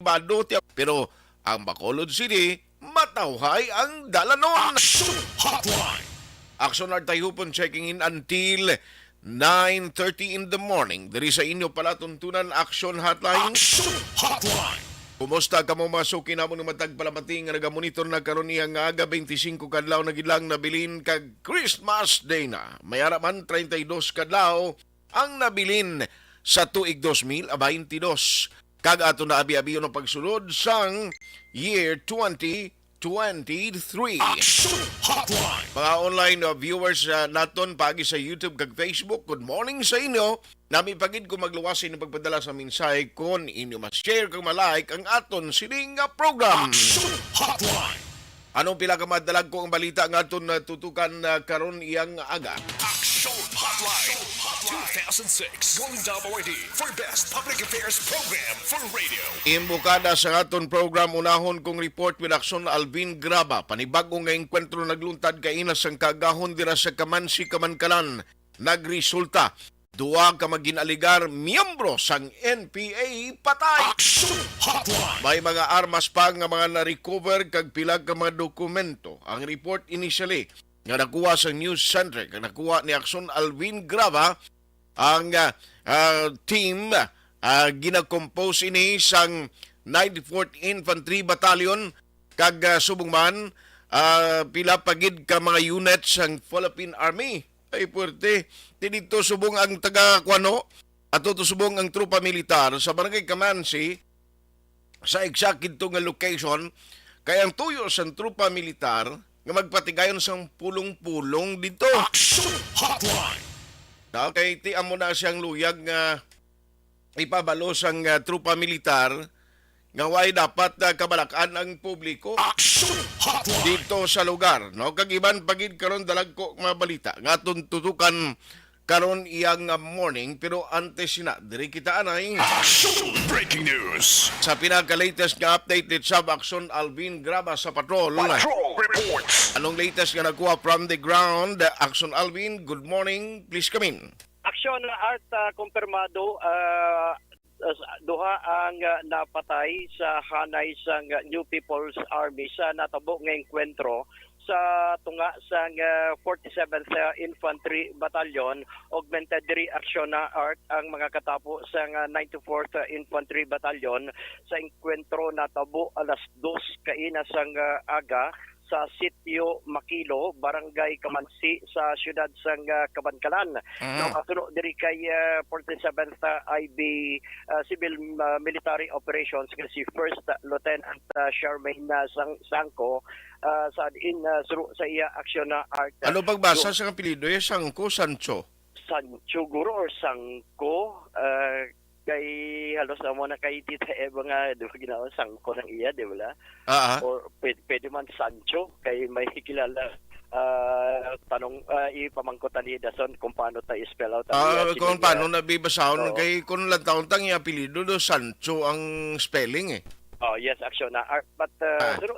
Baduti. Pero ang Bacolod City, matawhay ang dalanon. Action Hotline. Action are tayo po checking in until 9:30 in the morning. Dari sa inyo pala tuntunan Action Hotline. Action Hotline. Kumusta ka mo masukin namo ng matag palamating nga nagamonitor na karon niya nga aga 25 kadlaw na gilang nabilin kag Christmas Day na. Mayara man 32 kadlaw ang nabilin sa tuig 2022. Kag ato na abi-abi ng pagsulod sang year 2023. Action Hotline. Mga online viewers naton pagi sa YouTube kag Facebook, good morning sa inyo. Nami pagid ko magluwasin ng pagpadala sa mensahe kon inyo ma-share kag ma-like ang aton sining program. Action Hotline. Anong pila ka madalag ko ang balita nga aton tutukan karon iyang aga? Action Hotline. 2006 Golden WID for Best Public Affairs Program for Radio. Imbukada sa aton program unahon kong report with Action Alvin Graba. Panibagong nga enkwentro nagluntad kainas ang kagahon dira sa Kamansi, Kamankalan. Nagresulta duwa ka maginaligar miyembro sang NPA patay. Action Hotline. May mga armas pa nga mga na-recover kag pila ka mga dokumento. Ang report initially nga nakuha sa News Center, nga nakuha ni Action Alvin Graba, ang team ginakompose ini sang 94th Infantry Battalion kag subong man pila pagid ka mga units sang Philippine Army. Ay puwerte. Dito subong ang taga-Kuano at subong ang trupa militar sa Barangay Kamansi sa exact ito nga location kaya ang tuyo sa trupa militar nga magpatigayon sang pulong-pulong dito. Action Hotline. Kay tiam mo na siyang luyag nga ipabalo sang trupa militar nga way dapat kabalakan ang publiko Action Hotline. dito sa lugar. No? Kagiban pagid karon dalag ko mga balita nga tutukan karon iyang morning pero antes sina diri kita anay Action Breaking News. sa pinaka-latest nga update ni Sub Action Alvin Graba sa patrol. Patrol reports. Anong latest nga nakuha from the ground? Action Alvin, good morning. Please come in. Aksyon Art kumpirmado duha ang napatay sa hanay sang New People's Army sa natabo nga enkwentro sa tunga sang 47th Infantry Battalion. Augmented diri aksyon na Art ang mga katapo sang 94th Infantry Battalion sa enkwentro natabo alas 2 kaina sang aga sa Sitio Makilo, Barangay Kamansi sa siyudad sang Kabankalan. Nakasuno diri kay 47th IB Civil Military Operations si First Lieutenant Charmaine Sangko sa din suru sa iya aksyon na Art. Ano pagbasa sa apelyido? Sangko, Sancho? Sancho guro or Sangko kay halos na mo na kay Tita Eva nga di ba ginawa Sangko ng iya, di ba? Or pwede man Sancho kay may kilala tanong ipamangkotan ni Dason kung paano tayo spell out Kung paano nabibasahon kay kung lang taon tang apelyido do Sancho ang spelling eh. Oh yes, aksyon na Art. But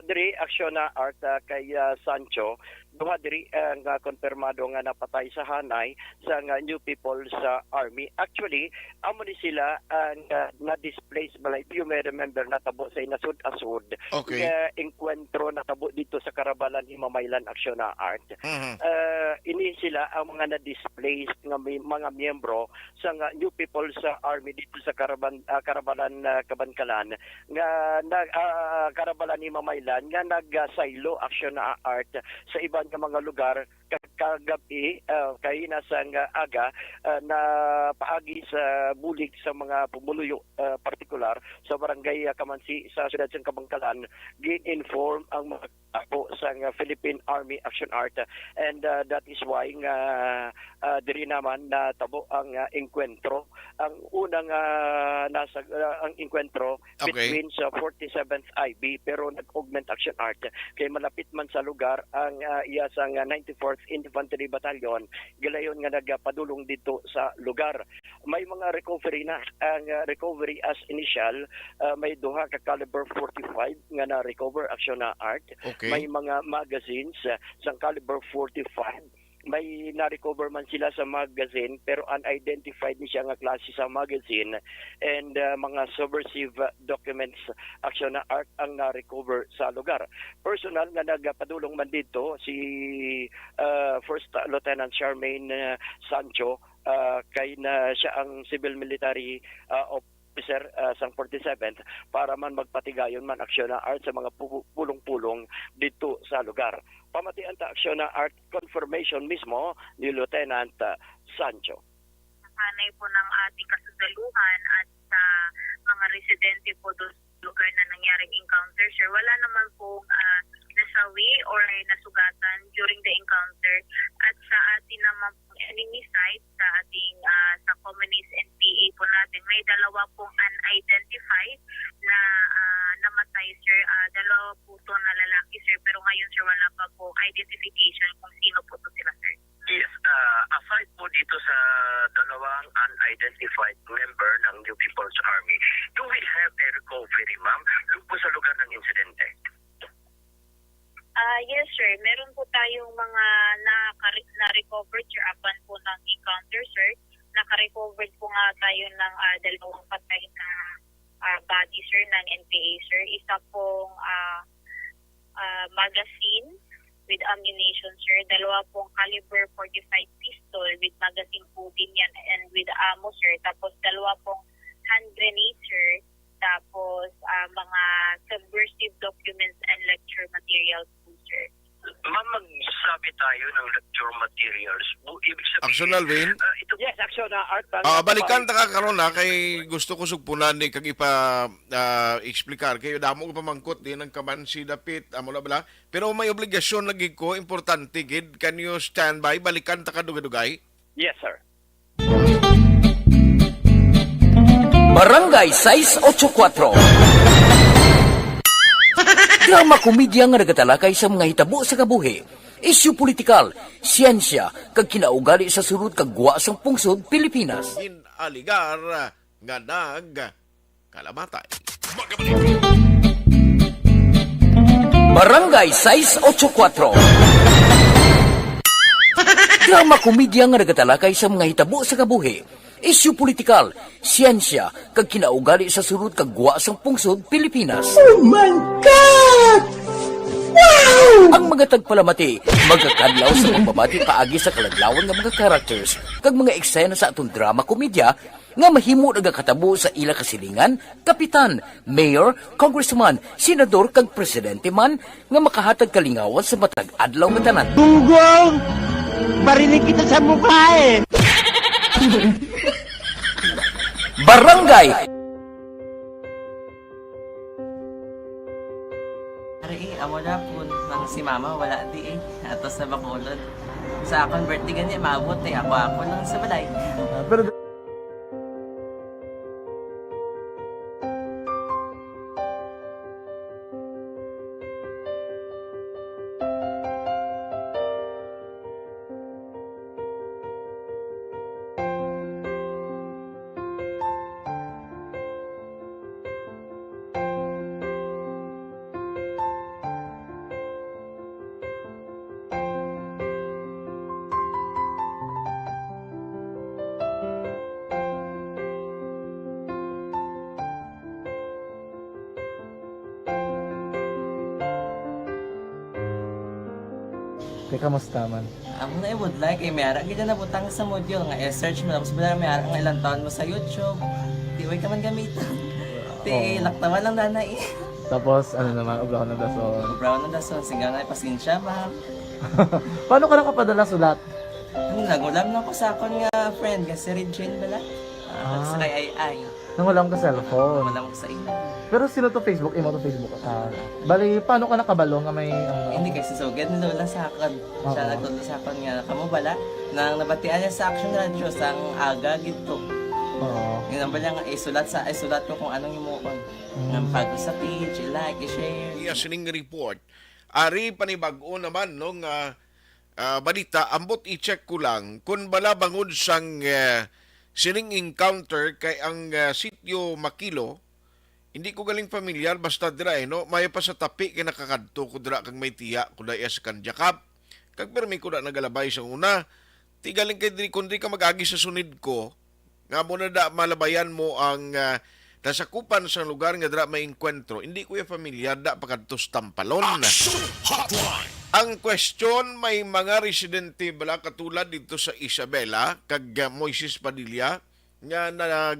diri aksyon na Art kay Sancho duha diri ang konfirmado nga napatay sa hanay sa New People's Army. Actually, amo ni sila ang na-displaced balay. If you may remember, natabo sa inasud-asud. Okay. Enkwentro natabo dito sa Karabalan, Himamaylan, aksyon na Art. Ini sila ang mga na-displaced nga mga miyembro sa New People's Army dito sa Karabalan, Kabankalan nga Karabalan, Himamaylan nga nag-silo aksyon na Art sa ibang nga mga lugar kagabi kay nasang aga na paagi sa bulig sa mga pumuluyo partikular sa barangay Kamansi sa siyudad ng Kabangkalan gi-inform ang mga ako sa Philippine Army Action Art and that is why nga diri naman na tabo ang enkwentro ang unang nasa ang enkwentro between sa 47th IB pero nag-augment Action Art kay malapit man sa lugar ang iya sa 94th Infantry Battalion gilayon nga nagpadulong dito sa lugar. May mga recovery na ang recovery as initial may duha ka caliber 45 nga na recover Action Art. Okay. May mga magazines sa caliber 45 may na-recover man sila sa magazine pero unidentified ni siya nga klase sa magazine and mga subversive documents action na art ang na-recover sa lugar. Personal nga nagpadulong man dito si First Lieutenant Charmaine Sancho kay na siya ang civil military officer sang 47th para man magpatigayon man aksyon na art sa mga pulong-pulong dito sa lugar. Pamatian ta aksyon na art confirmation mismo ni Lieutenant Sancho. Sanay po ng ating kasundaluhan at sa mga residente po doon sa lugar na nangyaring encounter, sir, wala naman pong nasawi or nasugatan during the encounter. At sa ating naman pong enemy site, sa ating sa communist NPA po natin, may dalawa pong unidentified na namatay, sir. Dalawa po to na lalaki, sir, pero ngayon, sir, wala pa po identification kung sino po to sila, sir. Yes, aside po dito sa dalawang unidentified member ng New People's Army, do we have a recovery, ma'am, doon po sa lugar ng insidente? Yes, sir. Meron po tayong mga na-recover, sir, upon po ng encounter, sir. Naka-recovered po nga tayo ng dalawang patay na body, sir, ng NPA, sir. Isa pong magazine with ammunition, sir. Dalawa pong caliber 45 pistol with magazine po din yan and with ammo, sir. Tapos dalawa pong hand grenade, sir. Tapos mga subversive documents and lecture materials po, sir. Ma'am, magsabi tayo ng lecture materials. Ibig sabihin, Action Alvin. Yes, action na art. Balikan ta ka karon na kay gusto ko sugpunan ni kag ipa explicar kayo damo ko pamangkot din ng kamansi dapit amo na bala pero may obligasyon lagi ko importante gid, can you stand by balikan ta ka dugay-dugay? Yes, sir. Barangay 684. Drama komedya nga nagatalakay sa mga hitabo sa kabuhi. Isyu politikal, siyensya, kag kinaugali sa surut kag guwa sang pungsod Pilipinas. Inaligar nga kalamatay. Barangay 684. Drama komedya nga nagatalakay sa mga hitabo sa kabuhi. Isyu politikal, siyensya, kag kinaugali sa surut kag guwa sang pungsod Pilipinas. Oh my God! Wow! Ang mga tagpalamati, magkakadlaw sa pagbabati paagi sa kalaglawan ng mga characters kag mga eksena sa atong drama komedya nga mahimo nagakatabo sa ila kasilingan, kapitan, mayor, congressman, senador kag presidente man nga makahatag kalingawan sa matag adlaw nga tanan. Tunggong! Barinig kita sa mukha eh! Barangay amo na po nang si mama wala di atos na bakulod sa akong birthday ganyan maabot ako lang sa balay Pero kamusta man? amo na would like mayara gid na butang sa module nga search mo tapos bala mayara nga ilang taon mo sa YouTube di way ka man gamitan ti laktawan lang nanay Tapos, ano naman, ublaw ng dason. brown na dason sigaw na pasensya ma'am Paano ka nakapadala sulat? nagulam na ko sa akon nga friend nga si Regine bala sa kay ay Nang walang ka cellphone. wala mo sa ina Pero sino to Facebook? Imo to Facebook. Bali, paano ka nakabalo nga may... hindi kasi sugad ni Lola sa akon siya nagtulong sa akon nga kamo bala nang nabatian niya sa Action Radio sang aga gito Oo. yun ang bala nga isulat ko kung anong imuon ng pag sa page i-like i-share Iya sining report. Ari panibag-o naman no nga balita ambot i-check ko lang kung bala bangod sang sining encounter kay ang sitio Makilo. Hindi ko galing familiar basta dira no may pa sa tapi kay nakakadto ko dira kag may tiya ko daya sa Kanjakap kag permi ko na nagalabay sa una. Tigaling kay diri kundi ka mag-agi sa sunid ko nga mo na da malabayan mo ang nasakupan sa lugar nga dira may enkwentro. Hindi ko yung familiar da pakadtos Tampalon. Hotline. Ang question, may mga residente bala katulad dito sa Isabela kag Moises Padilla nga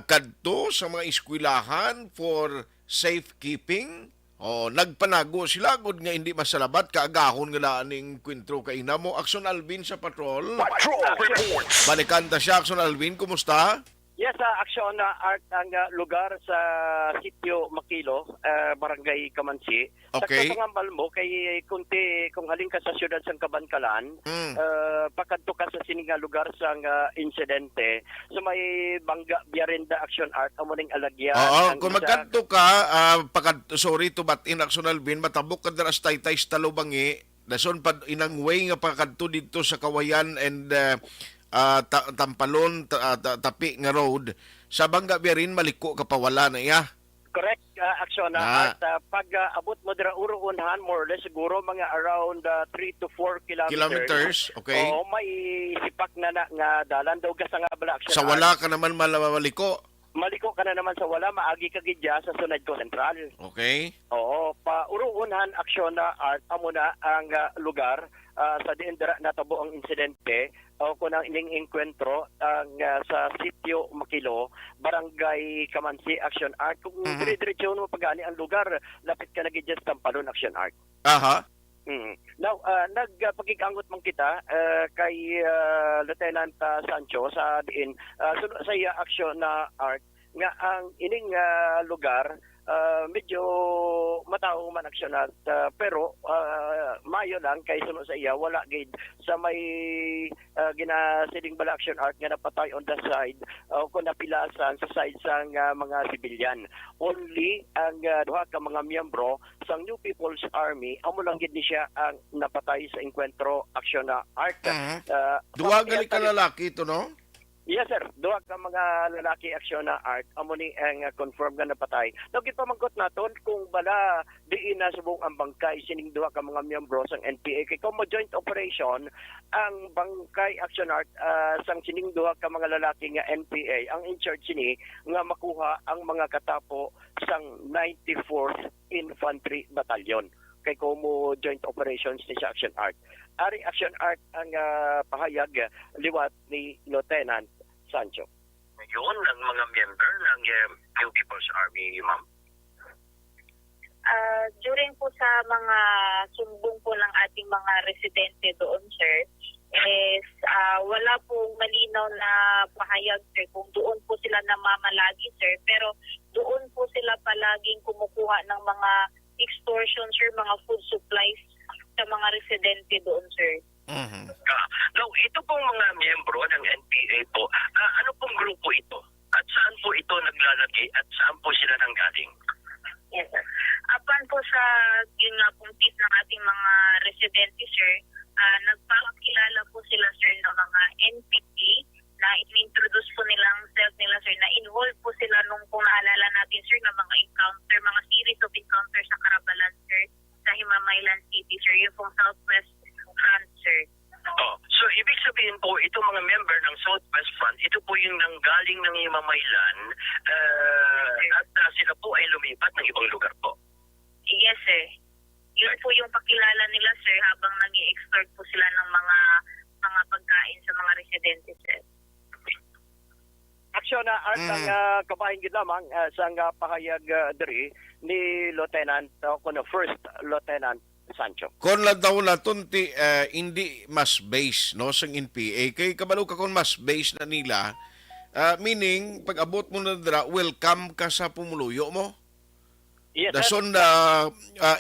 kadto sa mga eskwelahan for safekeeping. O nagpanago sila gud nga hindi masalabat kaagahon nga daan ning kwentro kay namo. Action Alvin sa patrol. Patrol reports. Balikanta siya, Action Alvin, kumusta? Yes, aksyon na art ang lugar sa Sitio Makilo, Barangay Kamansi. Okay. Sa pangambal mo, kay kunti, kung haling ka sa siyudad sa Kabankalan, pakadto ka sa sininga lugar sa insidente, so may bangga biyarinda action art, amuning alagyan. Oo, kung magkanto ka, sorry to but in Action Alvin, matabok ka dira sa Taytay sa Talubangi, dason pa inang way nga pakadto dito sa Kawayan and Tampalon, Tapi nga road, sa Bangga Biarin, maliko ka pa wala na iya. Correct, aksyon na. At pag abot mo dira uruunhan, more or less, siguro mga around 3 to 4 kilometers. Okay. Oo, may sipak na nga dalan daw ka sa nga bala aksyon. Sa wala ka naman maliko. Maliko ka na naman sa wala, maagi ka gidya sa sunod ko sentral. Okay. Oo, pa uruunhan aksyon na art amo na ang lugar sa diin dira natabo ang insidente o kunang ining enkwentro ang sa Sitio Makilo, Barangay Kamansi action art. Kung dire-diretso mo pagani ang lugar, lapit ka na gidya sa Tampalon action art. Aha. Now, nagpagigangot man kita kay Lieutenant Sancho sa diin sa iya aksyon na art nga ang ining lugar medyo matao man aksyon at pero mayo lang kay suno sa iya wala gid sa may ginasiling bala action art nga napatay on the side kung napilasan sa side sang mga sibilyan. Only ang duha ka mga miyembro sang New People's Army amo lang gid ni siya ang napatay sa enkwentro action na art. Duwa gali ka lalaki ito, no? Yes, sir. Duha ka mga lalaki aksyon na art. Amo ni ang confirm nga napatay. Nagit pamangkot naton kung bala diin na subong ang bangkay sining duha ka mga miyembro sang NPA. Kay kung mo joint operation, ang bangkay action art sang sining duha ka mga lalaki nga NPA, ang in charge sini nga makuha ang mga katapo sang 94th Infantry Battalion. Kay Como Joint Operations ni sa Action Art. Ari Action Art ang pahayag liwat ni Lieutenant Sancho. Yun ang mga member ng New People's Army, ma'am. During po sa mga sumbong po ng ating mga residente doon, sir, is wala pong malinaw na pahayag, sir, kung doon po sila namamalagi, sir. Pero doon po sila palaging kumukuha ng mga extortion, sir, mga food supplies sa mga residente doon, sir. Now, ito pong mga miyembro ng NPA po, ano pong grupo ito? At saan po ito naglalagay at saan po sila nanggaling? Yes, sir. Apan po sa yun nga pong tip ng ating mga residente, sir, nagpakilala po sila, sir, ng mga NPP na in-introduce po nilang self nila, sir, na involved po sila nung kung naalala natin, sir, ng mga encounter, mga series of encounter sa Carabalan, sir, sa Himamaylan City, sir, yung pong Southwest Front, sir. So ibig sabihin po, itong mga member ng Southwest Front, ito po yung nanggaling ng Himamaylan at sila po ay lumipat ng ibang lugar po. Yes, sir. Yun po yung pakilala nila, sir, habang nag-i-extort po sila ng mga pagkain sa mga residente, sir. Aksyon na art ang kabahin gid lamang sa pahayag diri ni Lieutenant First Lieutenant Sancho. Kon lang daw naton ti hindi mas base no sang NPA kay kabalo ka kon mas base na nila meaning pag abot mo na dira welcome ka sa pumuluyo mo. Yes, Dason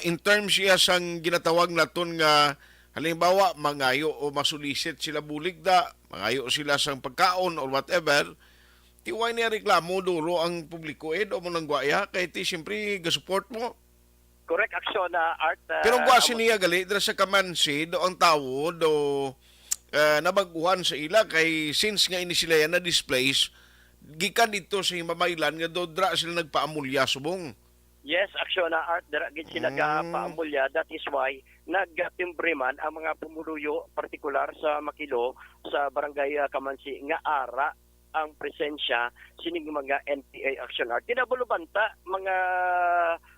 in terms siya sang ginatawag naton nga halimbawa mangayo o masulisit sila buligda, mangayo sila sang pagkaon or whatever. Tiway niya reklamo duro ang publiko o mo nang gwaya kay ti siyempre ga-support mo. Correct aksyon na art. Pero gwasi niya gali dira sa Kamansi do ang tawo do nabaguhan sa ila kay since nga ini sila yan na displace gikan dito sa Himamaylan nga do dra sila nagpaamulya subong. Yes, aksyon na art dara gid sila ga paamulya. That is why nagtimbre man ang mga pumuluyo partikular sa Makilo sa barangay Kamansi nga ara ang presensya sining mga NPA Action Art. Tinabulubanta mga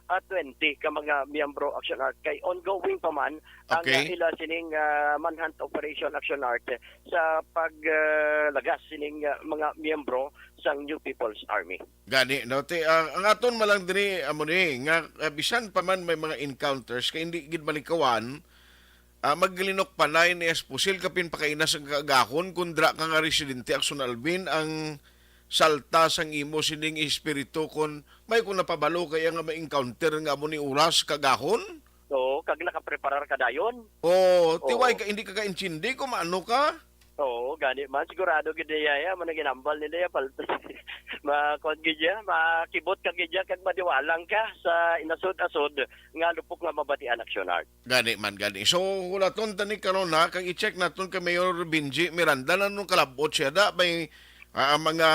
20 ka mga miyembro Action Art kay ongoing pa man ang ila sining manhunt operation Action Art sa paglagas sining mga miyembro sang New People's Army. Gani, no? Ang aton malang diri amo ni nga bisan pa man may mga encounters kay hindi gid malikawan maglinok panay ni Esposil kapin pakainas ang kagahon kundra ka nga residente Akson Alvin ang salta sang imo sining espiritu kon may kung napabalo kaya nga ma-encounter nga mo ni oras kagahon. So, kag nakapreparar ka dayon. Tiway ka hindi ka kaintindi kung maano ka. Oo, gani man sigurado gid ya man ginambal nila ya paltos. Makon gid ya, makibot ka gid ya kag madiwalang ka sa inasod-asod nga lupok nga mabatian Action Art. Gani man gani. So hulaton tani karon na kag i-check naton kay Mayor Benji Miranda nanong kalabot siya da may mga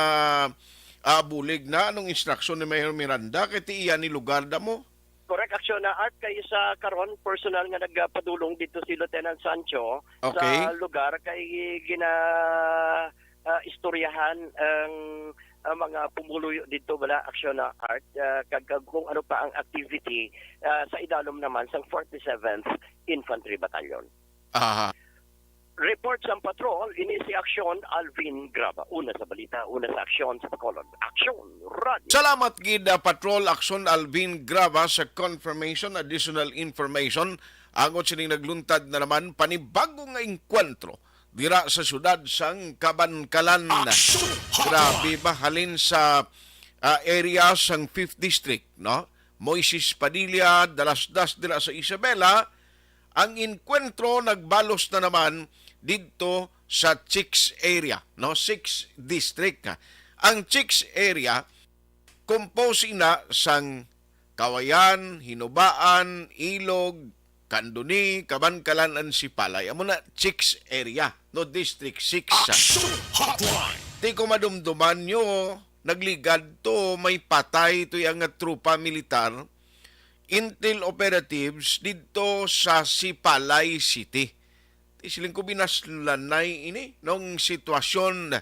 bulig na anong instruction ni Mayor Miranda kay tiiya ni lugar da mo. Correct, Action na Art kay sa karon personal nga nagpadulong dito si Lieutenant Sancho sa lugar kay istoryahan ang mga pumuluyo dito bala Action na Art kag kung ano pa ang activity sa idalom naman sang 47th Infantry Battalion. Aha. Report sa patrol, ini si Aksyon Alvin Grava. Una sa balita, una sa aksyon sa Bacolod. Aksyon Radio. Salamat gid Patrol Aksyon Alvin Grava sa confirmation, additional information. Angot sining nagluntad na naman panibagong nga engkwentro dira sa syudad sang Kabankalan. Grabe ba halin sa area sang 5th District, no? Moises Padilla, Dalasdas dira sa Isabela. Ang enkwentro nagbalos na naman dito sa Chicks area, no? 6th District. Ang Chicks area compose na sang Kawayan, Hinubaan, Ilog, Kanduni, Kabankalan, and Sipalay. Amo na Chicks area, no? District 6. Di ko madumduman nyo, nagligad to, may patay to yung trupa militar, intel operatives dito sa Sipalay City. Siling ko binaslanay ini nung sitwasyon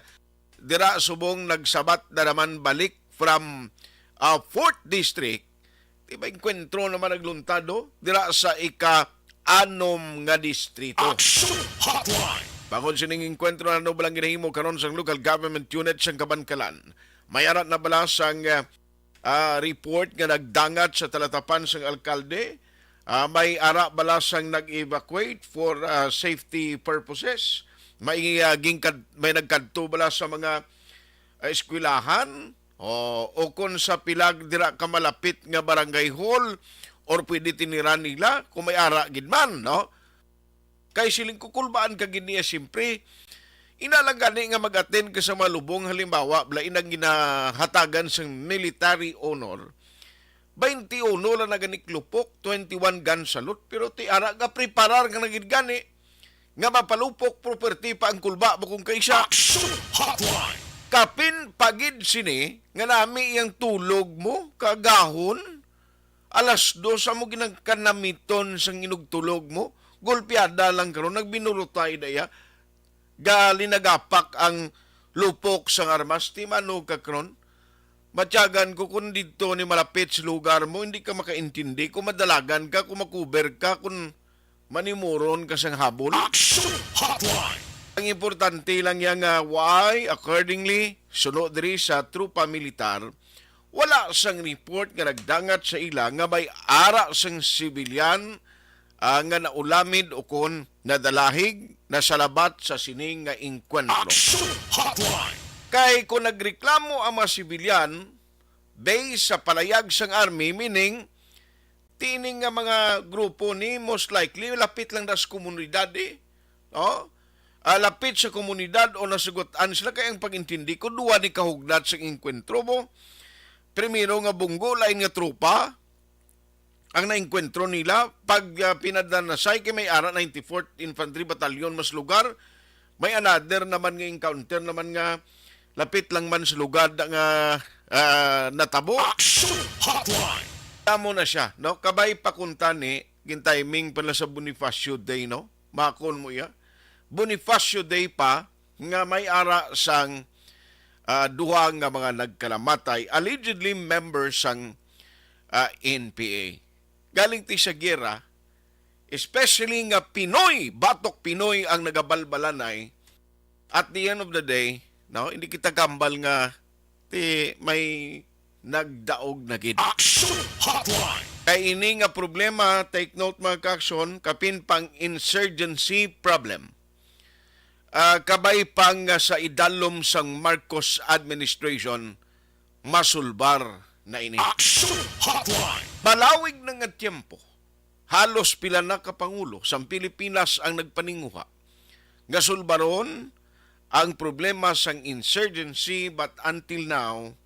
dira subong nagsabat na naman balik from 4th District. Diba enkwentro naman nagluntado dira sa ika-6 nga distrito. Bangon sining enkwentro na balang ginahimo karon sa local government unit sa Kabankalan. May arat na bala sang report nga nagdangat sa talatapan sang alkalde. May ara balasang nag-evacuate for safety purposes. May nagkadto bala sa mga eskwelahan o kung sa pilag dira ka malapit nga barangay hall or pwede tiniran nila kung may ara gid man, no? Kay siling kukulbaan ka gid niya siyempre inalang gani nga mag-attend ka sa malubong halimbawa bala inang ginahatagan sang military honor. 21 lang na ganik lupok, 21 gun salute, pero ti ara ga preparar nga nagid gani nga mapalupok property pa ang kulba bukong kaysa. Kapin pagid sini nga nami iyang tulog mo kagahon alas 2 mo ginagkanamiton sang inugtulog mo golpeada lang karon nagbinulutay daya gali nagapak ang lupok sang armas ti mano ka karon. Matyagan ko kung dito ni malapit sa lugar mo, hindi ka makaintindi. Kung madalagan ka, kung makuber ka, kung manimuron ka sa habol. Ang importante lang yan nga, why, accordingly, sunod diri sa trupa militar, wala sang report nga nagdangat sa ila nga may ara sang sibilyan nga naulamid o kung nadalahig na salabat sa sining nga enkwentro. Kay kung nagreklamo ang mga sibilyan based sa palayag sang army, meaning tining nga mga grupo ni most likely lapit lang das komunidad no? Lapit sa komunidad o nasugutan sila kay ang pagintindi ko duwa ni kahugnat sa enkwentro mo. Primero nga bunggo lain nga trupa ang naengkwentro nila pag pinadanasay kay may ara 94th Infantry Battalion mas lugar, may another naman nga encounter naman nga lapit lang man sa lugar nga natabo. Tamo na siya, no? Kabay pakunta ni gintiming pala sa Bonifacio Day, no? Makon mo ya. Bonifacio Day pa nga may ara sang duha nga mga nagkalamatay, allegedly members sang NPA. Galing ti sa gera, especially nga Pinoy, batok Pinoy ang nagabalbalanay. At the end of the day, no, hindi kita kambal nga may nagdaog na gid. Action Hotline. Kay ini nga problema, take note mga ka-aksyon, kapin pang insurgency problem. Kabay pang sa idalom sang Marcos administration, masulbar na ini. Action Hotline. Malawig na nga tiyempo, halos pila na kapangulo sa Pilipinas ang nagpaninguha. Gasulbaron ang problema sang insurgency, but until now,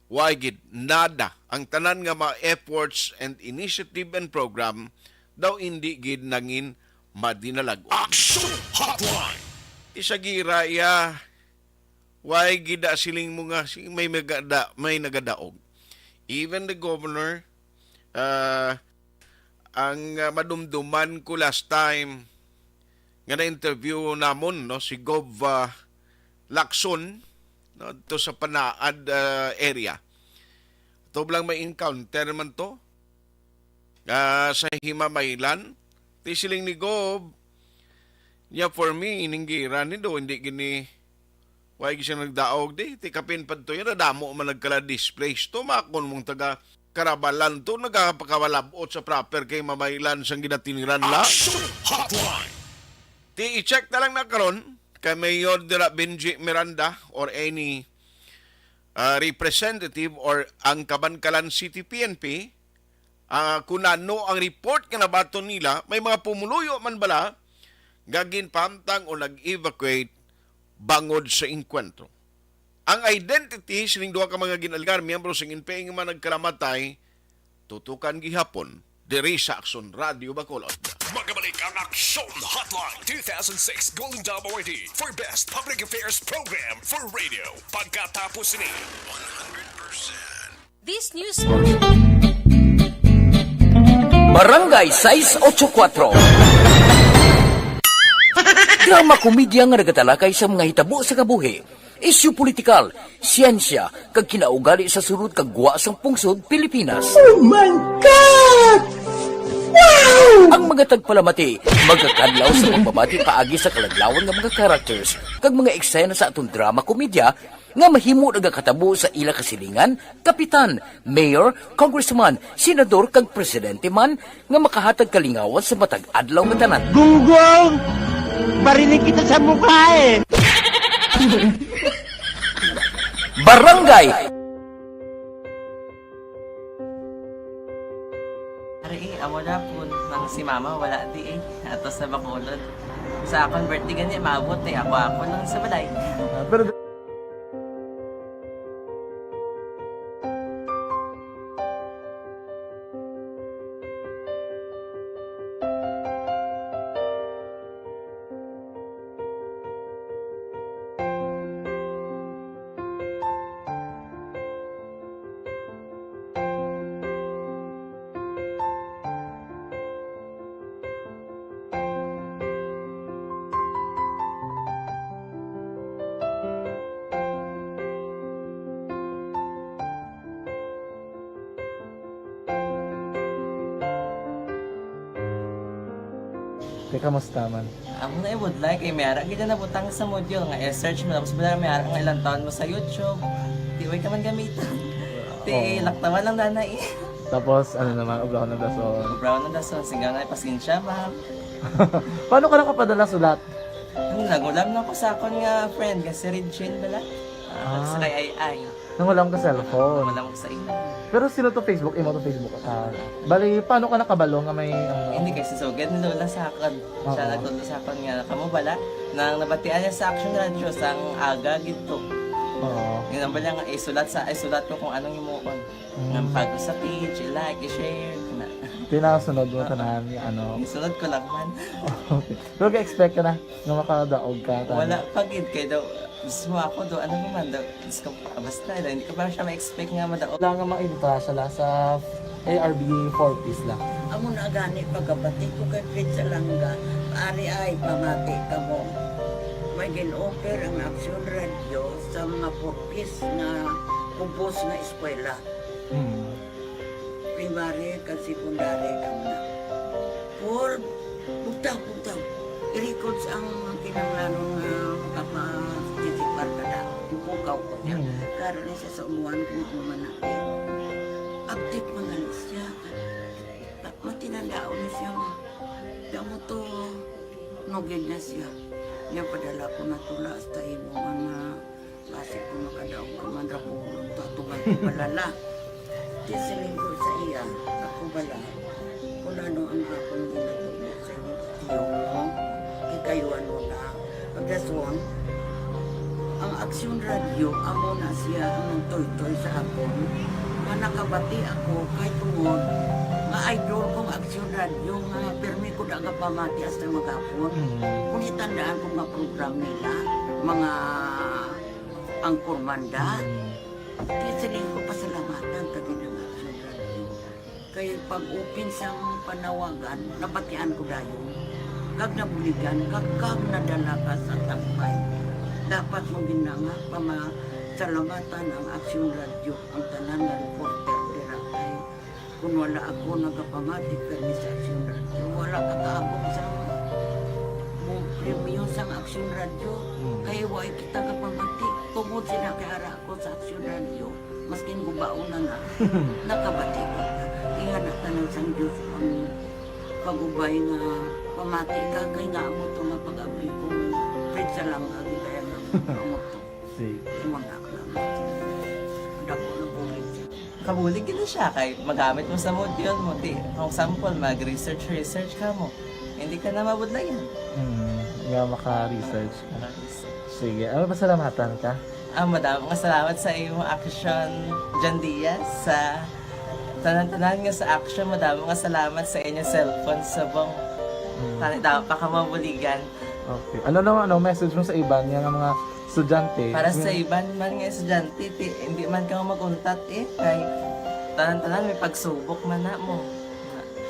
wagid nada ang tanan nga mga efforts and initiative and program daw hindi gid nangin madinalag. Action Hotline. Isa giraya why gid siling mga may nagadaog. Even the governor ang madumduman ko last time nga na-interview namon, no, si Gov Lacson, no, to sa Panaad area. Ito lang may encounter man to sa Himamaylan. Ti siling ni Gov, yeah, for me, ininggiran ni do, hindi gini, why siya nagdaog di, ti kapin pa to yan, nadamo man nagkala displace to, makon mong taga Karabalan to, nagkapakawalabot sa proper kay Mamaylan sang ginatiniran la. Action Hotline. Ti i-check na lang na karon kay Mayor Dela Benji Miranda or any representative or ang Kabankalan City PNP kung ano ang report nga nabato nila, may mga pumuluyo man bala gagin pamtang o nag-evacuate bangod sa inkwentro. Ang identity sining duha ka mga ginalgar miyembro sing NPA nga man nagkalamatay tutukan gihapon diri sa Aksyon Radio Bacolod. Magabalik ang Action Hotline 2006 Golden Dome Award for Best Public Affairs Program for Radio. Pagkatapos ni 100%. This news Barangay 684. Drama komedya nga nagatalakay sa mga hitabo sa kabuhi, isyu politikal, siyensya, kag kinaugali sa surut kag guwa sang pungsod Pilipinas. Oh my God! Wow! Ang mga tagpalamati, magkakadlaw sa pagbabati paagi sa kalaglawan ng mga characters kag mga eksena sa atong drama komedya nga mahimo nagakatabo sa ila kasilingan, kapitan, mayor, congressman, senador kag presidente man nga makahatag kalingawan sa matag adlaw nga tanan. Gunggong! Barinig kita sa mukha eh! Barangay Ari, amo na po. Nang si mama, wala di eh. Atos na Bacolod. Sa akong birthday ganyan, maabot eh. Ako lang sa balay. Pero kamusta man? Ako na would like eh, may ara kita na butang sa module nga search mo tapos bala may ara nga ilang taon mo sa YouTube. Di way ka man gamitan. Di laktawan lang nanay. Tapos, ano naman, ubra ko ng dason. Brown na dason, sigaw na pasensya ma'am. Paano ka nakapadala sulat? Nagulam na ko sa akon nga friend kasi Regine bala. Sa kay ay. Nang wala ka cellphone. Wala mo sa ina. Pero sino to Facebook? Imo to Facebook. Bali, paano ka nakabalo nga may... Hindi kasi so, ganun lola sa akin. Siya nagtulo sa akin nga, kamo bala, nang nabatian niya sa Action Radio sang aga gito. Oo. Yung nang bala nga, isulat ko kung anong imukon. Nang pag sa page, i-like, i-share. Tinasunod mo tanan yung ano. Isunod ko lang man. Okay. Pero ka-expect ka na nga makadaog ka. Wala pagid kay daw. Gusto mo ako do, ano naman daw. Gusto ko, basta hindi ko pa siya ma-expect nga madaog. Wala nga maibasa sa ARB 4Ps lang. Amo na gani pagkabati ko kay Fritz Alanga, ari ay pamati ka mo. May gin-offer ang Action Radio sa mga purpose na kumpos na eskwela. Primary kag secondary ka na. For bugtaw. I-records ang kinanglanong kapasitikbar ka na. Ipukaw ko niya. Karoon siya sa umuan kung ako manakit. Update mo na siya. Matinandaon na siya. Damo to, nugin na siya. Niya padala ko na tula hasta imo mga klase ko makadaog ka man ra po tatugan ko balala. Di silinggo sa iya, ako bala. Kung ano ang akong ginagawa sa iyo mo, kikayuan mo na. Pagdaswang, ang Action Radio, amo na siya ang toy-toy sa akon. Manakabati ako kay tungod nga idol kong Action Radio nga permi ko daga pamati hasta magapon. Kung itandaan ko nga program nila, mga angkor manda, kisiling ko pasalamatan tagin ng Action Radio. Kaya pag-upin siyang panawagan, nabatian ko dayon. Kag nabuligan, kag nadala ka sa takpay. Dapat mong ginanga pamasalamatan ang Action Radio, ang tanan na reporter dira kay kung wala ako nagapamatik kami sa Action Radio, wala kakaabong sa premium sa Action Radio, kaya wala kita kapamatik. Tungod sila kay ara ako sa Action Radio, maskin gubaon na nga, nakabati ko ka. Ihanap na ng San Diyos ang pagubay nga pamati ka, kaya nga mo ito nga pag-abay kong Fritz Alanga, gitaya nga mo ito. Imunak lang. Dako na bulit siya. Kabulig na siya kay magamit mo sa module mo. Kung sample, mag-research ka mo. Hindi ka na mabudlayan. Nga maka-research ka. Sige, ano ba salamatan ka? Madaming salamat sa iyong action, John Diaz. Sa tanan-tanan nga sa action, madaming salamat sa inyong cellphone sa bong. Dapat pa ka mabuligan. Okay. Ano message mo sa iba nga mga estudyante? Para sa iban man nga estudyante, hindi man ka maguntat kay tanan-tanan may pagsubok man na mo.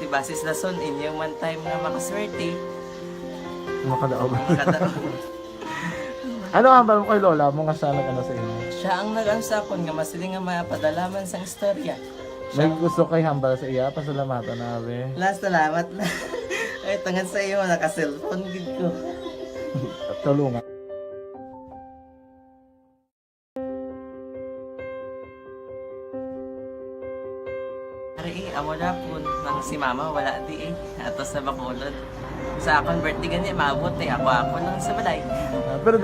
Basis lason inyong man time nga makaswerte. Makadaog. Ano ang mo kay lola mo nga sana sa inyo? Siya ang nag-ansakon nga masiling nga mapadalaman sa istorya. May gusto kay hambal sa iya, pasalamatan na be. Last salamat na. Ay tangan sa iyo naka-cellphone gid ko. Tulungan. Amo na po nang si mama wala di ato sa Bacolod. Sa akong birthday gani maabot ako nang sa balay. Pero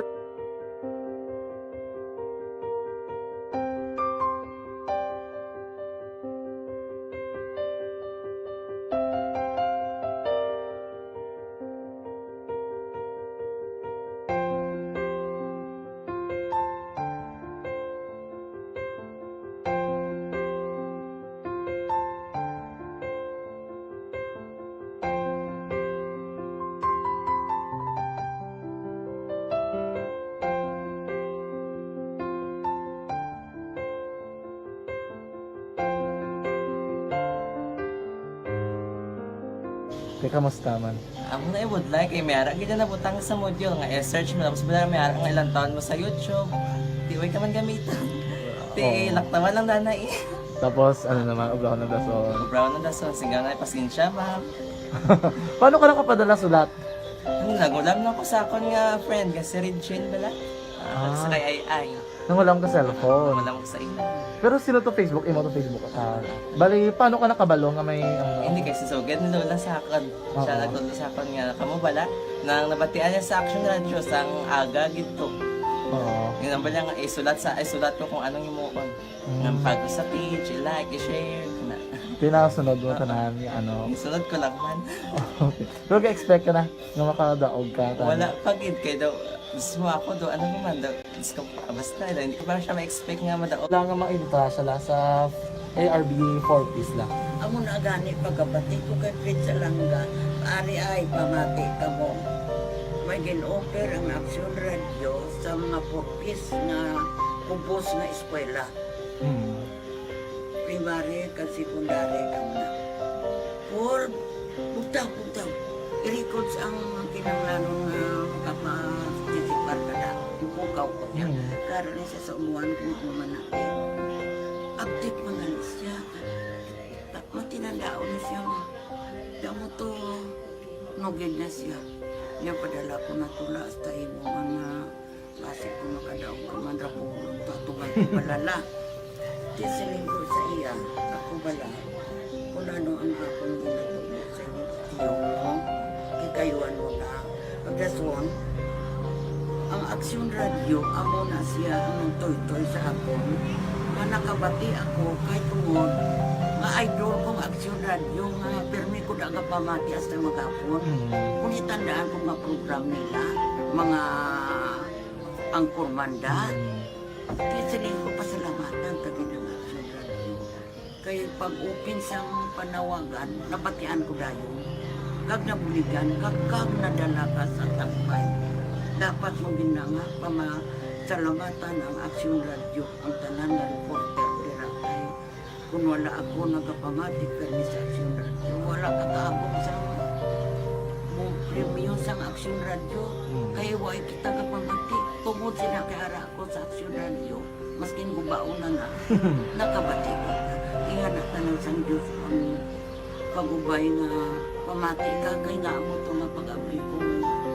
kamusta man? Amo na i-would like, mayara gid na butang sa module nga search mo tapos bala mayara nga ilang taon mo sa YouTube. Di way ka man gamitan. Di laktawan lang nanay. Tapos ano naman, brown na dason. Brown na dason, singaw na pasensya ma'am. Paano ka nakapadala sulat? Nagulam na ko sa akon nga friend nga si Regine bala. Sa kay ay. Nangulam ka cellphone. Nangulam ko sa ina. Pero sino to Facebook? Imo to Facebook. Bali, paano ka nakabalo nga may... Hindi kasi sugad ni Lola sa akin. Siya nagtulong sa akin nga, kamo bala, nang nabatian niya sa Action Radio sang aga gito. Oo. Yung nang bala nga, isulat ko kung anong imuon. Nang pag sa page, i-like, i-share. Pinasunod mo tanan yung Isunod ko lang man. Okay. Pero ka-expect ka na nga makadaog ka? Wala, pagid kayo daw. Gusto mo ako daw, ano naman daw. Gusto ko basta, hindi ko parang siya ma-expect nga madaog. Wala nga makinta siya sa ARB 4Ps lang. Amo na gani pagkabati ko kay Fritz Alanga, ari ay pamati ka mo. May gin-offer ang Action Radio sa mga purpose na kumpos na eskwela. primary kag secondary ka na. Or bugtaw. I-record sa ang kinanglanon nga makapag-tisipar ka na. Bukaw ko niya. Karoon niya sa umuan kung kumanaki. Update mga siya. Matinandao na siya. Damo to, nugid na siya. Niya padala ko na tula sa imo mga klase ko makadaog ka man rapo ko tutungan ko balala. Di siling ko sa iya, ako bala. Kung ano ang akong ginatulog sa inyo, tiyo mo, kikayuan mo na. Pagdaswang, ang Aksyon Radio, amo na siya ang toy-toy sa akon. Manakabati ako kahit tungod, nga idol kong Aksyon Radio, nga permi ko na nga pamati hasta magapon. Kung itandaan ko nga program nila, mga angkor manda, kisiling ko pasalamatan tagi ng Aksyon Radio. Kaya pag-open sa panawagan, nabatian ko dayon. Kag nabuligan, kag nadala ka sa tampay. Dapat mong ginanga, pamasalamatan ang Aksyon Radio, ang tanan na reporter dirakay. Kung wala ako nagapamati kami sa Aksyon Radio, wala kakaabot sa mong premium sa Aksyon Radio. Kaya wala kita kapamati. Tungod sila kaya ako sa Aksyon Radio, maskin gubaon na nakabati ko. Ihanatan ng San Diyos ang pagubay nga pamati ka, kaya nga mo ito nga pag-abay ko.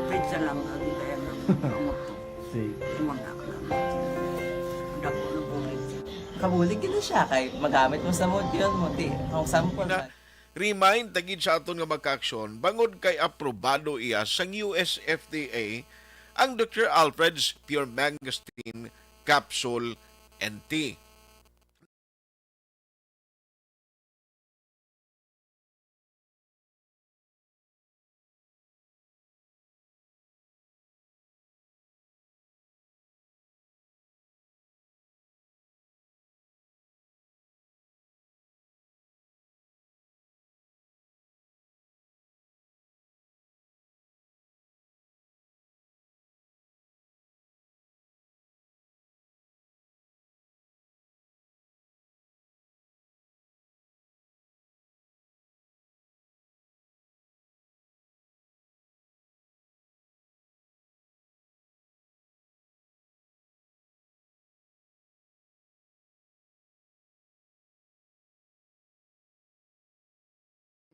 Fred sa lang agi kaya nga mo ito. Muna ka naman. Dako na bulig siya. Kabulig na siya kay magamit mo sa module mo. Di, kung sample Na, remind tagid sa aton nga magka-aksyon, bangod kay aprobado iya sang US FDA ang Dr. Alfred's Pure Mangosteen Capsule NT.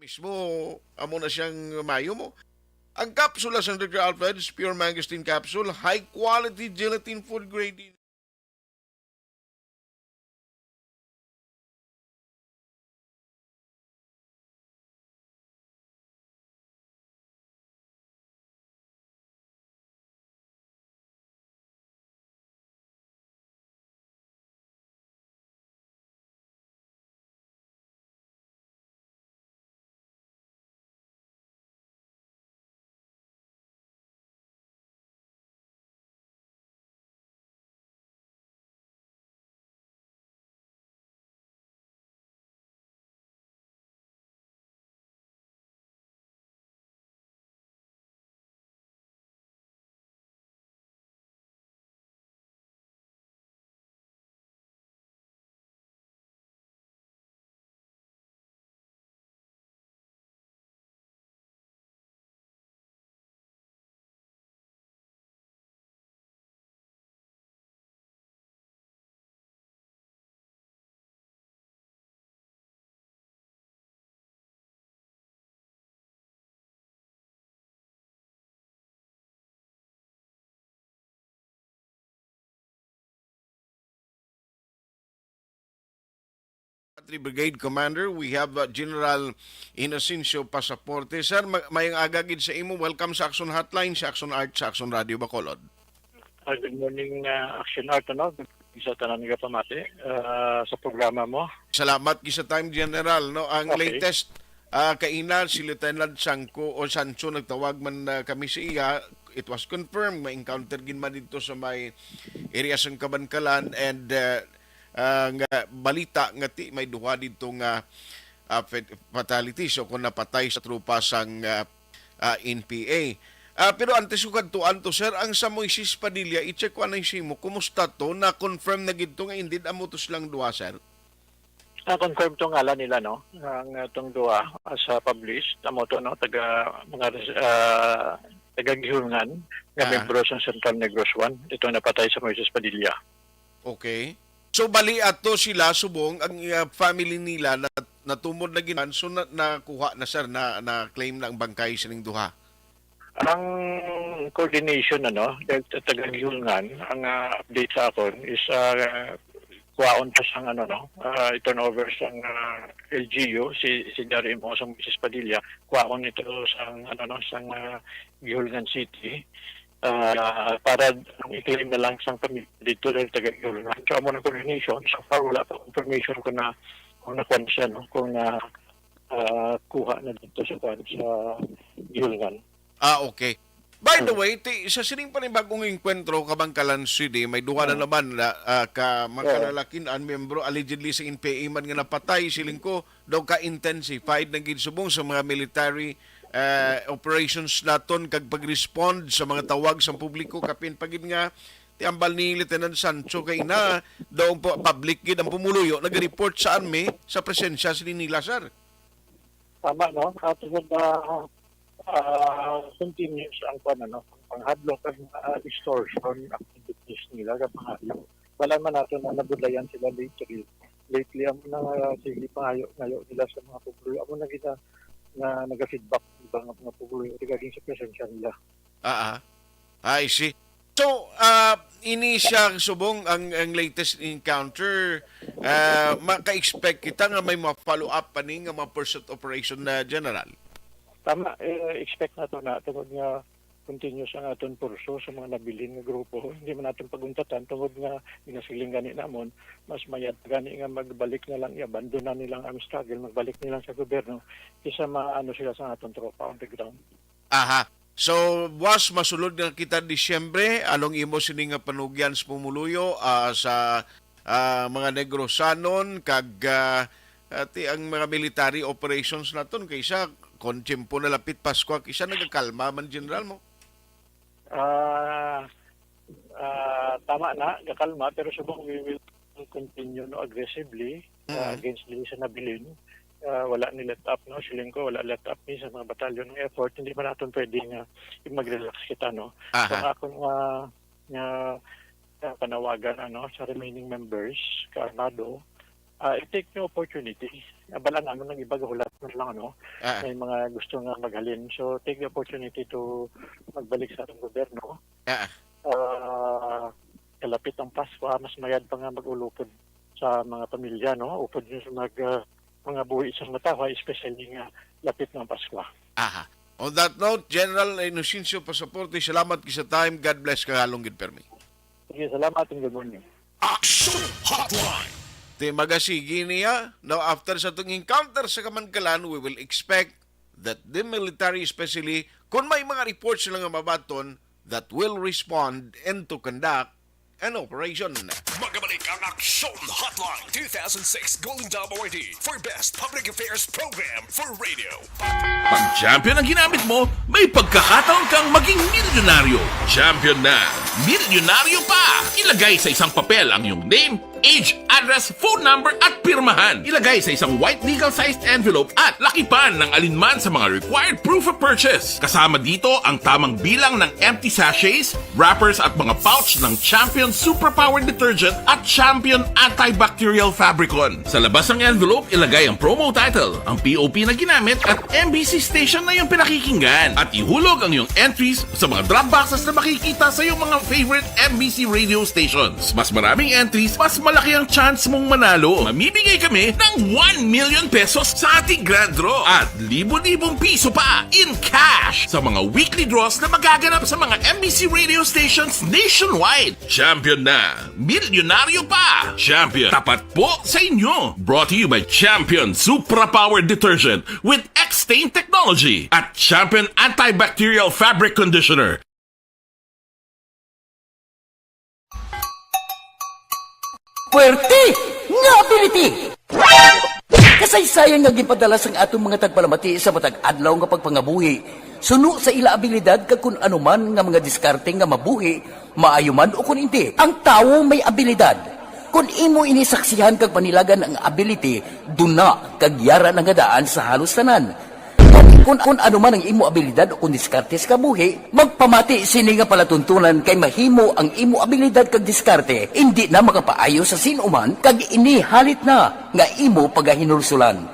Mismo, amo na siyang mayo mo. Ang kapsula sa Dr. Alfred's Pure Mangosteen Capsule, high quality gelatin food grade. Brigade Commander, we have General Inocencio Pasaporte. Sir, mayang agagid sa imo. Welcome sa Action Hotline, sa Action Art, sa Action Radio Bacolod. Good morning, Action Art, ano? Isa tanan nga pamati sa programa mo. Salamat sa time, General. No? Ang Okay. latest kaina, si Lieutenant Sanco o Sancho, nagtawag man kami sa iya. It was confirmed, ma-encounter gin man dito sa may area ng Kabankalan, and nga balita nga may duha dito nga fatality, so kung napatay sa trupa sang NPA. Pero antes ko kadtuan to, sir, ang sa Moises Padilla, i-check ko anay mo, kumusta to, na confirm na gito nga hindi amutos lang duha, sir? Na-confirm to ngalan nila, no? Ang itong duwa as published, amo to, no? Taga-gihungan nga membro sa Central Negros 1. Ito napatay sa Moises Padilla. Okay. So bali ato sila subong ang family nila na natumod na ginan so nakuha na sir na claim na ang bangkay sining duha. Ang coordination taga-gihungan, ang update sa akon is kuwaon pa siyang turnover sang LGU si Dari mo sa Mrs. Padilla, kuwaon ito sang sang Gihulgan City para i-claim na lang sang pamilya dito dahil taga Gihulgan. So amo na coordination, so far wala pa information kung nakuha siya, no, kung kuha na dito sa Gihulgan. Okay. By the way, sa sining panibagong enkwentro Kabangkalan City, may duha na naman na makalalakinan membro allegedly sa NPA man nga napatay siling ko daw ka-intensified na ginsubong sa mga military operations naton kag pag-respond sa mga tawag sa publiko kapin pagid nga tiambal ni Lieutenant Sancho kay na daw public gid ang pumuluyo nag-report sa army sa presensya si nila sir. Tama, no? Katulad continuous ang panghadlok ng extortion activities nila sa panghadlok. Wala man natin na nabudlayan sila lately. Lately, ang sige pangayo nila sa mga pupuloy. Ako na nag-feedback ng mga pupuloy regarding sa presensya nila. I see. So, ini siya subong ang latest encounter. Maka-expect kita nga may ma-follow up pa ni nga mga pursuit operation na general. Tama, expect na tungod nga continuous ang aton purso sa mga nabilin nga grupo. Hindi man natin paguntatan tungod nga ginasiling gani namon, mas mayad gani nga magbalik na lang, i-abandon na nilang ang struggle, magbalik nilang sa gobyerno, kisa maano sila sa aton tropa on the ground. So, was masulod nga kita Disyembre, along imo sini nga panugyan sa pumuluyo sa mga Negrosanon, kag ang mga military operations naton kaysa kon tiyempo na lapit Pasko, isa nagkalma man general mo? Tama na, gakalma, pero subong we will continue aggressively against the sa nabilin. Wala ni let up, no? Siling ko, wala let up ni sa mga batalyon ng effort. Hindi pa natin pwedeng mag-relax kita, no? So akong panawagan sa remaining members, ka-armado, i-take the opportunity. Bala naman ng iba gahulat lang, may mga gusto nga maghalin. So, take the opportunity to magbalik sa atong gobyerno. Kalapit ang Pasko, mas mayad pa nga mag-ulupod sa mga pamilya, no? Upod nyo sa mga buhay isang matawa, especially nga lapit ng Pasko. On that note, General Inocencio Pasaporte, salamat sa time. God bless ka halong gid permi. Sige, salamat and good morning. Action Hotline! Magasigi niya. Now, after sa itong encounter sa Kabangkalan, we will expect that the military especially, kung may mga reports sila nga mabaton, that will respond and to conduct an operation. Magabalik ang Action Hotline 2006 Golden Dome Awardee for Best Public Affairs Program for Radio. Pag champion ang ginamit mo, may pagkakataon kang maging milyonaryo. Champion na! Milyonaryo pa! Ilagay sa isang papel ang iyong name, age, address, phone number at pirmahan. Ilagay sa isang white legal-sized envelope at lakipan ng alinman sa mga required proof of purchase. Kasama dito ang tamang bilang ng empty sachets, wrappers at mga pouch ng Champion Superpower Detergent at Champion Antibacterial Fabricon. Sa labas ng envelope, ilagay ang promo title, ang POP na ginamit at MBC station na yung pinakikinggan. At ihulog ang iyong entries sa mga drop boxes na makikita sa iyong mga favorite MBC radio stations. Mas maraming entries, mas malaki ang chance mong manalo. Mamibigay kami ng 1 million pesos sa ating grand draw at libo-libong piso pa in cash sa mga weekly draws na magaganap sa mga MBC radio stations nationwide. Champion na! Milyonaryo pa! Champion, tapat po sa inyo! Brought to you by Champion Superpower Detergent with X-Stain Technology at Champion Antibacterial Fabric Conditioner. Puwerte nga ability! Kasaysayan nga gipadala sang atong mga tagpalamati sa matag adlaw nga pagpangabuhi. Suno sa ila abilidad kag kun anuman nga mga diskarte nga mabuhi, maayo man o kun hindi. Ang tawo may abilidad. Kung imo inisaksihan kag panilagan ang ability, duna kag yara nga daan sa halos tanan. Kung ano man ang imo abilidad o kung diskarte sa kabuhi, magpamati sini nga palatuntunan kay mahimo ang imo abilidad kag diskarte, hindi na makapaayo sa sinuman kag inihalit na nga imo pagahinulsulan.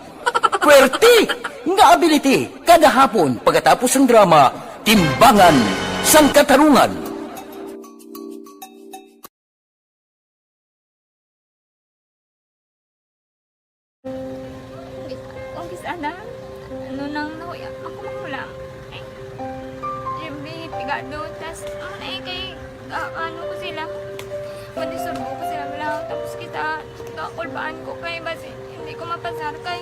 Pwerte nga ability, kada hapon pagkatapos ng drama, Timbangan sang Katarungan. Sana, ano nang nahuya, ako makulang. Ay, Jimmy, pigado, tas, kay, ano ko sila, padisurbo ko sila lang, tapos kita, kakulbaan ko kay, basi, hindi ko mapasar kay.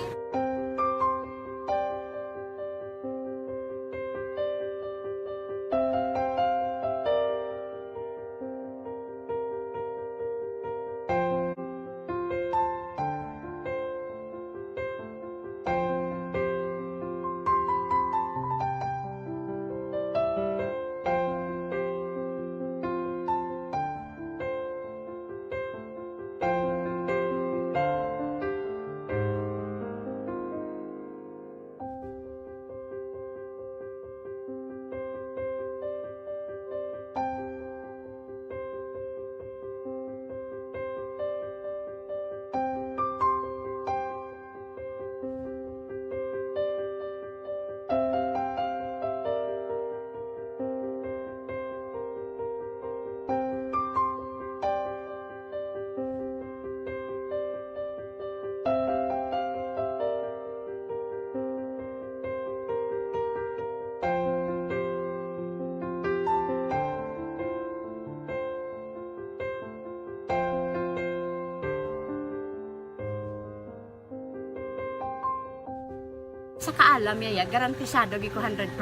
Sa kaalam yaya, garantisado gi ko 100%.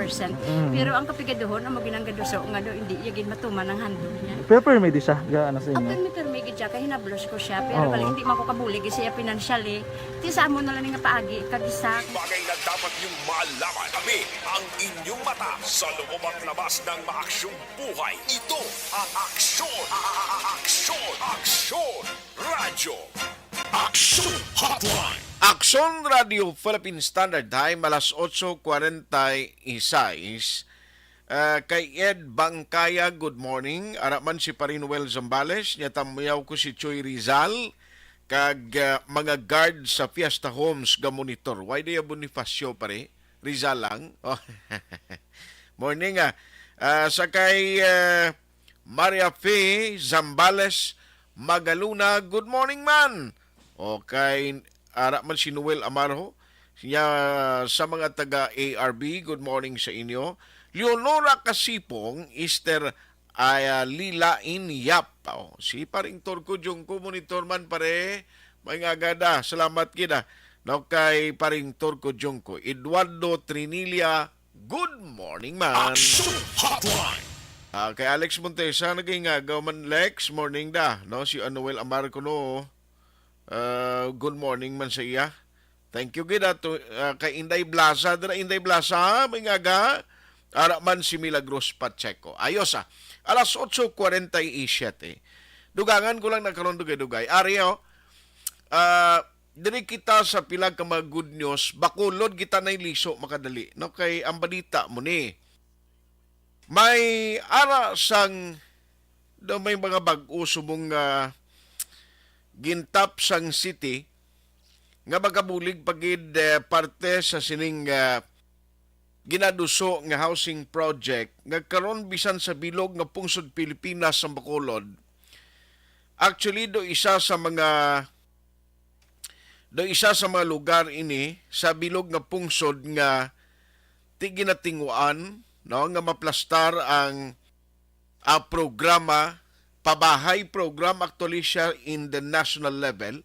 Pero ang kapigaduhon, ang maginanggaduso, nga do, hindi yagin matuman ang handog niya. Pero permedi siya, gaano sa inyo? Apin mi permigi siya, kaya hinablos ko siya. Pero bali, hindi man ko kabulig siya financially. Tisa mo na lang nga paagi, kagisa. Bagay na dapat niyong malaman. Kami ang inyong mata sa loob at labas ng maaksyong buhay. Ito ang Aksyon! Aksyon! Aksyon! Radyo! Aksyon Hotline! Aksyon Radio Philippine Standard Time, alas 8:46. Kay Ed Bangkaya, good morning. Araman si Parinuel Zambales, niya tamayaw ko si Choy Rizal, kag mga guard sa Fiesta Homes ga monitor. Why day Bonifacio pare? Rizal lang. Oh. Morning sa kay Maria Fe Zambales Magaluna, good morning man. Okay, araman si Noel Amarho, siya sa mga taga ARB, good morning sa inyo. Leonora Kasipong, Easter Lilain Yap. Si paring Torco Jungko, monitor man pare, may nga gada, salamat kita. No, kay paring Torco Jungko. Eduardo Trinilia, good morning man. Aksyon Hotline! Kay Alex Montesa, naging man Lex, morning da. No, si Anuel Amarco no. Good morning man sa iya. Thank you gida to kay Inday Blaza, Inday Blaza, may nga ara man si Milagros Pacheco. Ayos alas 8:47. Dugangan ko lang nagkaroon dugay. Ariyo, diri kita sa pilag ka mga good news, bakulod kita na liso makadali. No, kay ang balita mo ni. May ara sang may mga bag-o subong gintap sang city nga magabulig pagid parte sa sining ginaduso nga housing project nga karon bisan sa bilog nga pungsod Pilipinas sa Bacolod. Actually do isa sa mga lugar ini sa bilog nga pungsod nga tiginatinguan, no, nga maplastar ang programa, pabahay program, actually siya in the national level.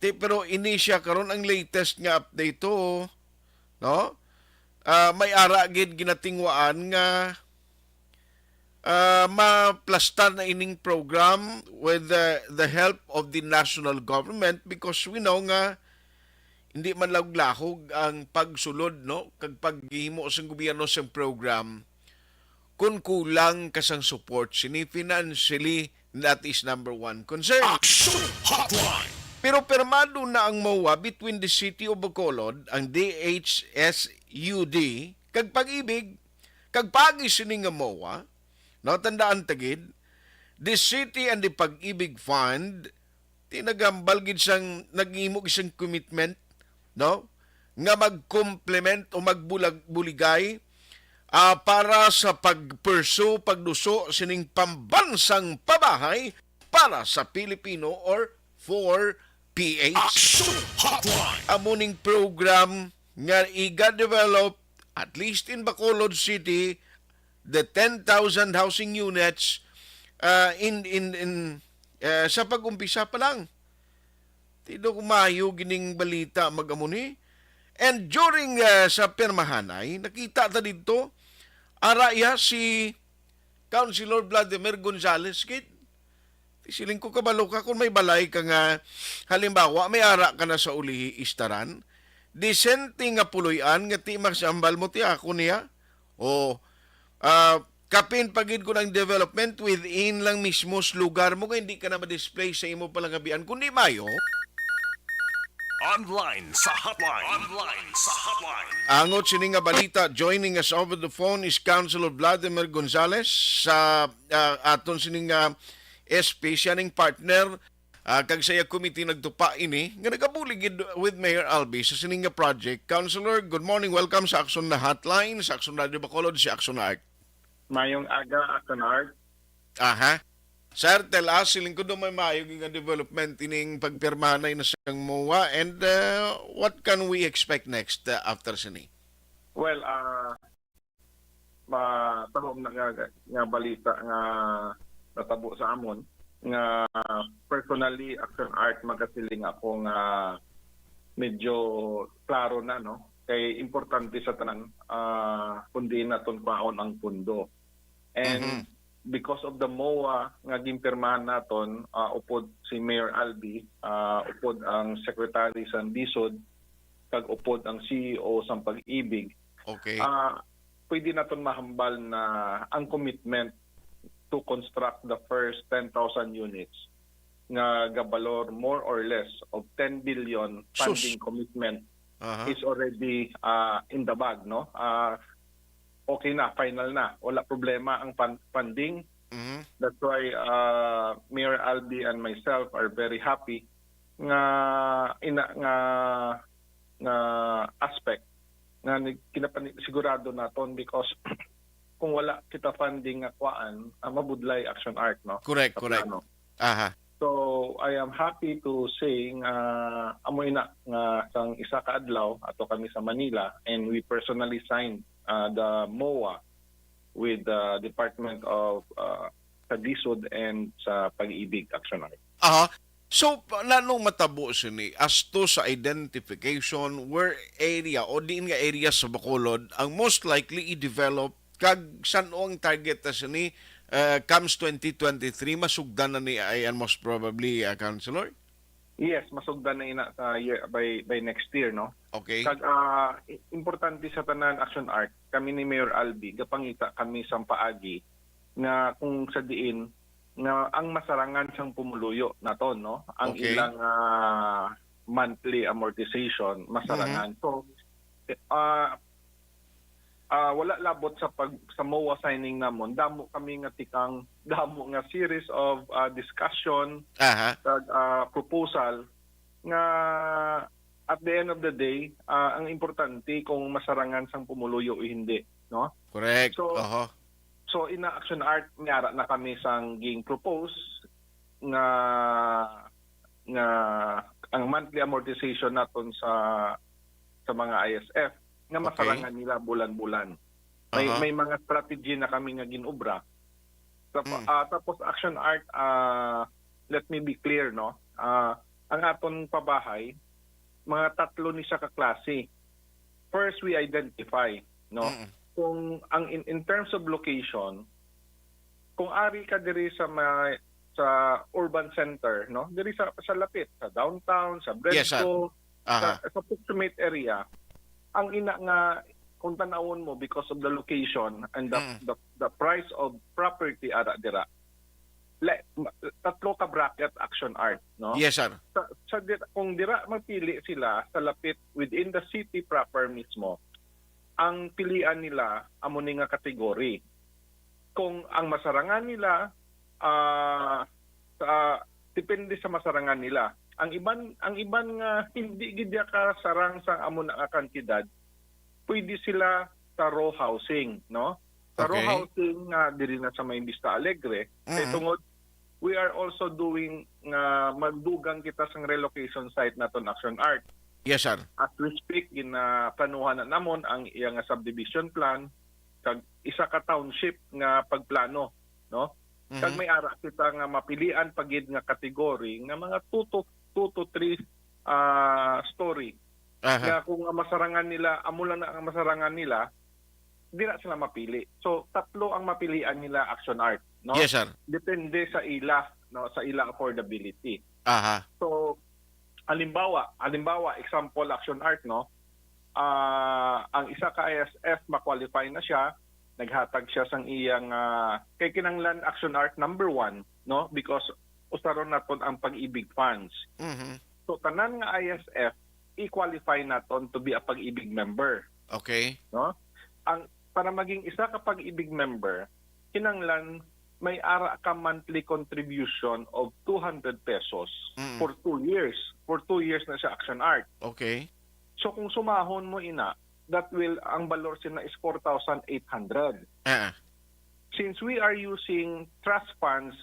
Pero ini siya karon ang latest nga update to, no? May ara gid ginatingwaan nga maplastar na ining program with the help of the national government, because we know nga hindi man laglahog ang pagsulod, no, kag paghimo sa gobyerno sa program kung kulang kasang support sini financially That is number one concern. Action Hotline. Pero permado na ang MOA between the City of Bacolod, ang DHSUD, kag Pag-ibig, kag pagi sining nga MOA, no, tandaan tagid, the City and the Pag-ibig Fund, tinagambal gid siyang nag-imo isang commitment, no, nga mag-complement o magbuligay para sa pagperso, pagduso sining pambansang pabahay para sa Pilipino or for PH. Action Hotline. Amuning program nga iga-develop at least in Bacolod City the 10,000 housing units sa pag-umpisa pa lang. Tido kumayo gining balita magamuni. And during sa permahanay, nakita ta dito araya si Councilor Vladimir Gonzales kid. Siling ko kabalo ka kung may balay ka nga halimbawa may ara ka na sa uli istaran, disente nga puloy-an nga ti magsambal mo ti ako niya o kapin pagid ko ng development within lang mismo sa lugar mo nga hindi ka na ma-display sa imo palangabian kundi mayo Online sa hotline. Online sa hotline. angot sini nga balita. Joining us over the phone is Councilor Vladimir Gonzales sa aton sini nga SP siya ning partner kag saya committee nagtupa ini nga nagabuligid with Mayor Albi sa sini nga project. Councilor, good morning. Welcome sa Action na Hotline, sa Action Radio Bacolod, si Action Art. Mayong aga, Action Art. Aha. Sir, tell us, siling ko may maayog nga development ining pagpirmahanay na siyang MOA and what can we expect next after sini? Well, matahom na nga balita nga natabo sa amon nga personally Action Art magasiling ako nga medyo klaro na no kay importante sa tanan kundi naton kwaon ang pundo. And because of the MOA nga gimpirmahan naton upod si Mayor Albi, upod ang Secretary sa Disod, kag upod ang CEO sa Pag-ibig. Okay. Pwede naton mahambal na ang commitment to construct the first 10,000 units nga gabalor more or less of 10 billion funding commitment is already in the bag, no? Okay na, final na. Wala problema ang funding. That's why Mayor Albi and myself are very happy nga aspect nga sigurado naton because kung wala kita funding nga kuan, mabudlay Action Art, no? Correct. Aha. So I am happy to say amoy na nga sang isa ka adlaw ato kami sa Manila and we personally signed the MOA with the Department of sa Disod and sa Pag-ibig Action Art. So, nanong matabo sini as to sa identification where area o diin nga area sa Bacolod ang most likely i-develop kag saan ang target na sini comes 2023 masugdan na ni ayan most probably Councilor? Yes, masugdan na ina sa by next year, no? Okay. Kag importante sa tanan Action Art, kami ni Mayor Albi gapangita kami sa paagi nga kung sa diin nga ang masarangan sang pumuluyo naton, no? Ang ilang monthly amortization masarangan. So wala labot sa MOA signing namon, damo kami nga tikang damo nga series of discussion kag proposal nga at the end of the day ang importante kung masarangan sang pumuluyo o hindi, no? Correct. So in Action Art nyara na kami sang ging propose nga ang monthly amortization naton sa mga ISF nga masarangan nila bulan-bulan. May mga strategy na kami nga ginobra. Tapos Action Art, let me be clear, no? Ang aton pabahay, mga tatlo ni sa kaklase. First, we identify, no? Kung ang in terms of location, kung ari ka diri sa urban center, no? Diri sa lapit, sa downtown, sa Bredco, sa proximate area, ang ina nga kung tanawon mo because of the location and the price of property ara dira, tatlo ka bracket action art, no? Yes, sir. Kung dira magpili sila sa lapit within the city proper mismo, ang pilian nila amo ni nga kategory. Kung ang masarangan nila depende sa masarangan nila. Ang iban nga hindi gid ka sarang sa amo na nga kantidad, pwede sila sa row housing, no? Sa row housing nga diri na sa May Vista Alegre, kay tungod we are also doing nga magdugang kita sa relocation site naton action art. Yes, sir. As we speak, planuhan na namon ang iyang subdivision plan kag isa ka township nga pagplano, no? Kag may ara kita nga mapilian pagid nga kategory nga mga 2 to 3 story. Nga kung ang masarangan nila, amo lang na ang masarangan nila, di na sila mapili. So tatlo ang mapilian nila action art, no? Yes, sir. Depende sa ila, no, sa ila affordability. So halimbawa example action art, no? Ang isa ka ISF ma-qualify na siya, naghatag siya sang iyang kay kinanglan action art number 1, no? Because usaron naton ang pag-ibig funds. So tanan nga ISF i-qualify naton to be a pag-ibig member. Okay. No? Ang para maging isa ka pag-ibig member, kinanglan may ara ka monthly contribution of 200 pesos for 2 years. For 2 years na siya action art. Okay. So kung sumahon mo ina, ang balor sina is 4,800. Since we are using trust funds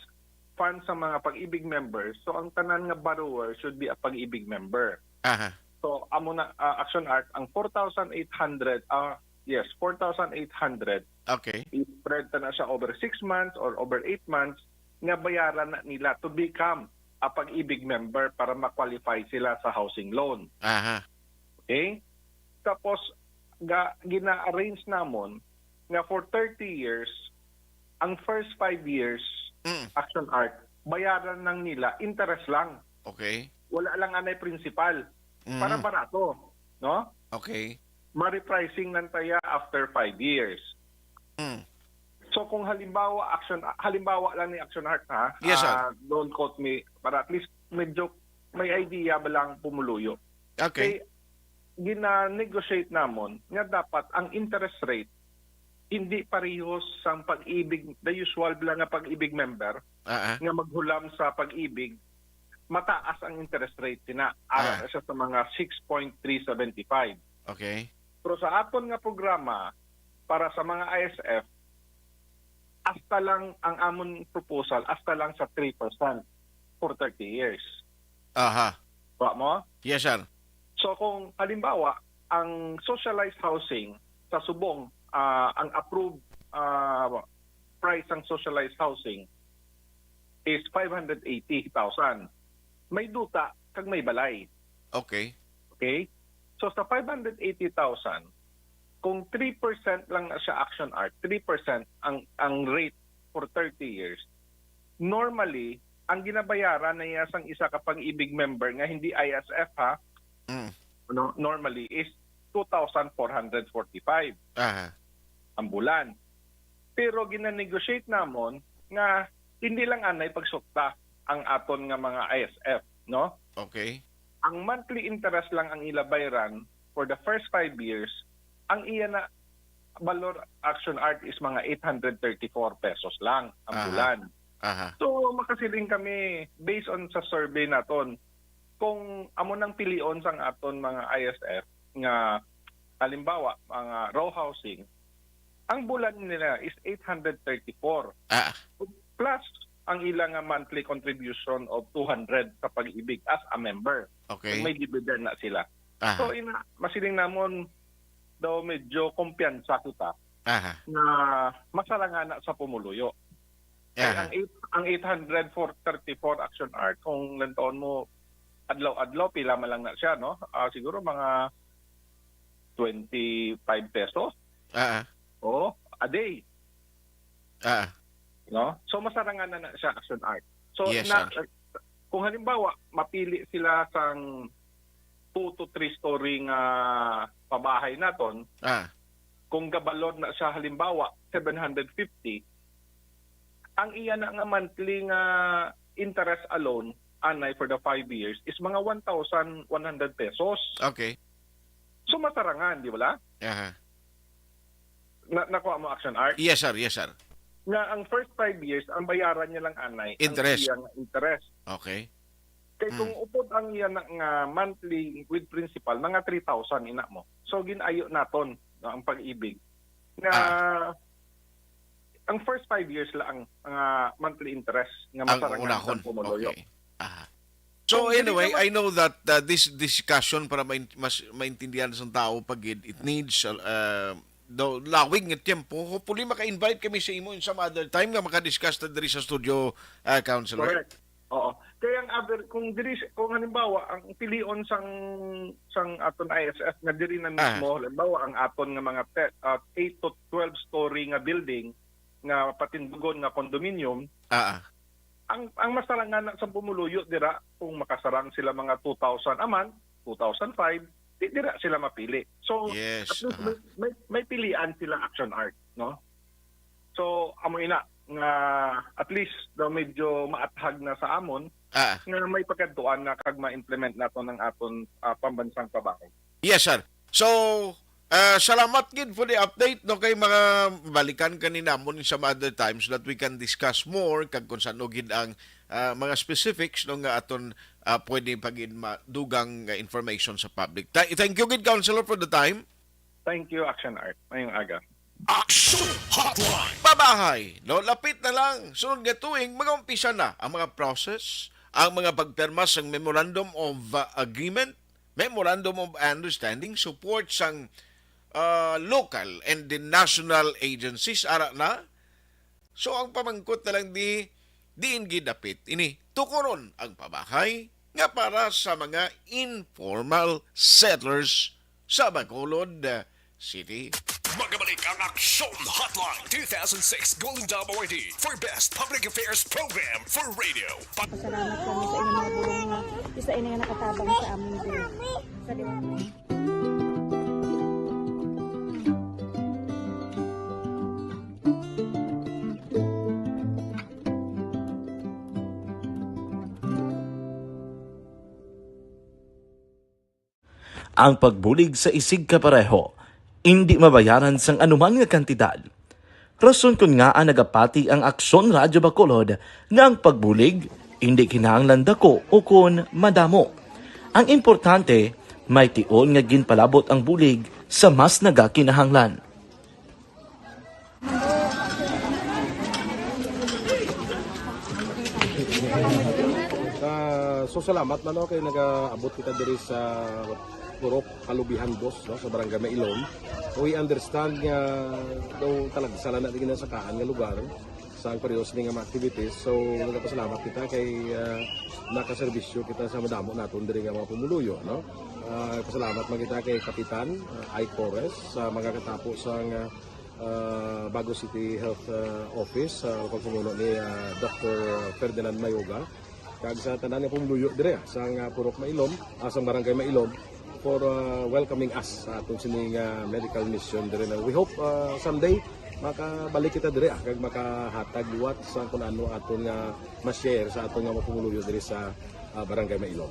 sa mga pag-ibig members, so ang tanan nga borrower should be a pag-ibig member. So amo na action art ang 4,800 4,800. Okay. I-spread na siya over 6 months or over 8 months nga bayaran na nila to become a pag-ibig member para ma-qualify sila sa housing loan. Okay? Tapos gina-arrange namon nga for 30 years, ang first 5 years action art, bayaran ng nila interest lang. Okay. Wala lang anay principal. Para barato, no? Okay. Ma-repricing lang taya after 5 years. So kung halimbawa lang ni action art, ha? Yes, sir. Don't quote me, para at least medyo may idea ba lang pumuluyo. Okay. Gina-negotiate namon nga dapat ang interest rate hindi parehos sa pag-ibig, the usual lang nga pag-ibig member nga maghulam sa pag-ibig, mataas ang interest rate sina. Ara siya sa mga 6.375. Okay. Pero sa aton nga programa para sa mga ISF, hasta lang ang amon proposal, hasta lang sa 3% for 30 years. Ba mo? Yes, sir. So kung halimbawa, ang socialized housing sa subong, ang approved price ng socialized housing is 580,000. May duta kag may balay. Okay. Okay? So sa 580,000, kung 3% lang na siya action art, 3% ang rate for 30 years, normally, ang ginabayaran na yasang isa ka pag-ibig member nga hindi ISF, ha? Normally is 2,445 ang bulan. Pero gina-negotiate namon nga hindi lang anay pagsukta ang aton nga mga ISF, no? Okay. Ang monthly interest lang ang ilabayran for the first 5 years, ang iya na valor action art is mga 834 pesos lang ang bulan. So makasiling kami based on sa survey naton, kung amo nang pilion sang aton mga ISF nga halimbawa mga row housing, ang bulan nila is 834 plus ang ilang monthly contribution of 200 sa pag-ibig as a member. Okay. May dividend na sila. So masiling namon daw medyo kumpiyansa kita na masarangan na sa pumuluyo. Ang 834 action art, kung lantaon mo adlaw-adlaw, pila man lang na siya, no? Siguro mga 25 pesos. A day. No? So masarangan na siya action art. So kung halimbawa mapili sila sang 2 to 3 story nga pabahay naton, kung gabalod na siya halimbawa 750, ang iya na nga monthly nga interest alone anay for the 5 years is mga 1,100 pesos. Okay. So masarangan, di ba? Aha. Nakuha mo Action Art? Yes, sir. Yes, sir. Nga ang first 5 years, ang bayaran niya lang anay, Interest. ang iyang interest. Okay. Kaya kung upod ang iya na nga monthly with principal, mga 3,000 ina mo. So ginayo naton ang pag-ibig. Nga ang first 5 years lang ang monthly interest nga masarangan sa pumuloyo. Okay. So anyway, I know that this discussion para mas maintindihan sa tao pag it needs lawig nga tempo. Hopefully maka-invite kami sa imo in some other time nga maka-discuss ta diri sa studio, Councilor. Correct. Oo. Kaya ang other kung halimbawa ang pilion sang aton ISS nga diri na mismo, halimbawa ang aton nga mga 8 to 12 story nga building nga patindugon nga condominium. Ang masarangan sa pumuluyo dira kung makasarang sila mga 2,000 a month, 2,005, dira sila mapili. So yes, at least may pilian sila Action Art, no? So amo ina nga at least daw medyo maathag na sa amon nga may pagkantuan na kag ma-implement nato ng aton pambansang trabaho. Yes, sir. So salamat gid for the update no kay mga balikan kanina mo in some other times that we can discuss more kag kung saan gid ang mga specifics no nga aton pwede pagin madugang information sa public. Thank you gid Councilor for the time. Thank you Action Art. Mayong aga. Action Hotline. Babahay, no lapit na lang sunod nga tuig mag-umpisa na ang mga process, ang mga pagpirma sang Memorandum of Agreement, Memorandum of Understanding, support sang local and the national agencies ara na. So ang pamangkot na lang diin gidapit ini tukuron ang pabahay nga para sa mga informal settlers sa Bacolod City. Magabalik ang Action Hotline 2006 Golden Dome Awardee for Best Public Affairs Program for Radio. Pasalamat kami sa inyong mga bulong nga isa ini nga nakatabang sa aming din. Sa ang pagbulig sa isig kapareho, hindi mabayaran sang anuman nga kantidad. Rason kun nga ang nagapati ang Aksyon Radyo Bacolod nga ang pagbulig hindi kinahanglan dako o kun madamo. Ang importante, may tion nga ginpalabot ang bulig sa mas nagakinahanglan. So salamat na kay nag-abot kita diri sa Purok Kalubihan 2 no, sa Barangay Mailom. We understand nga daw talaga sala na din sa kaan nga lugar sa perios ni nga mga activities. So nagpasalamat kita kay nakaserbisyo kita sa madamo naton diri nga mga pumuluyo no. Pasalamat man kita kay Kapitan I. Torres sa mga katapos sang Bago City Health Office sa pagpumuno ni Dr. Ferdinand Mayoga kag sa tanan nga pumuluyo diri sa Purok Mailom, sa Barangay Mailom for welcoming us sa atong sining medical mission dire. We hope someday makabalik kita dire kag makahatag liwat sa kun ano aton nga ma-share sa aton nga mapumuluyo dire sa Barangay Mailom.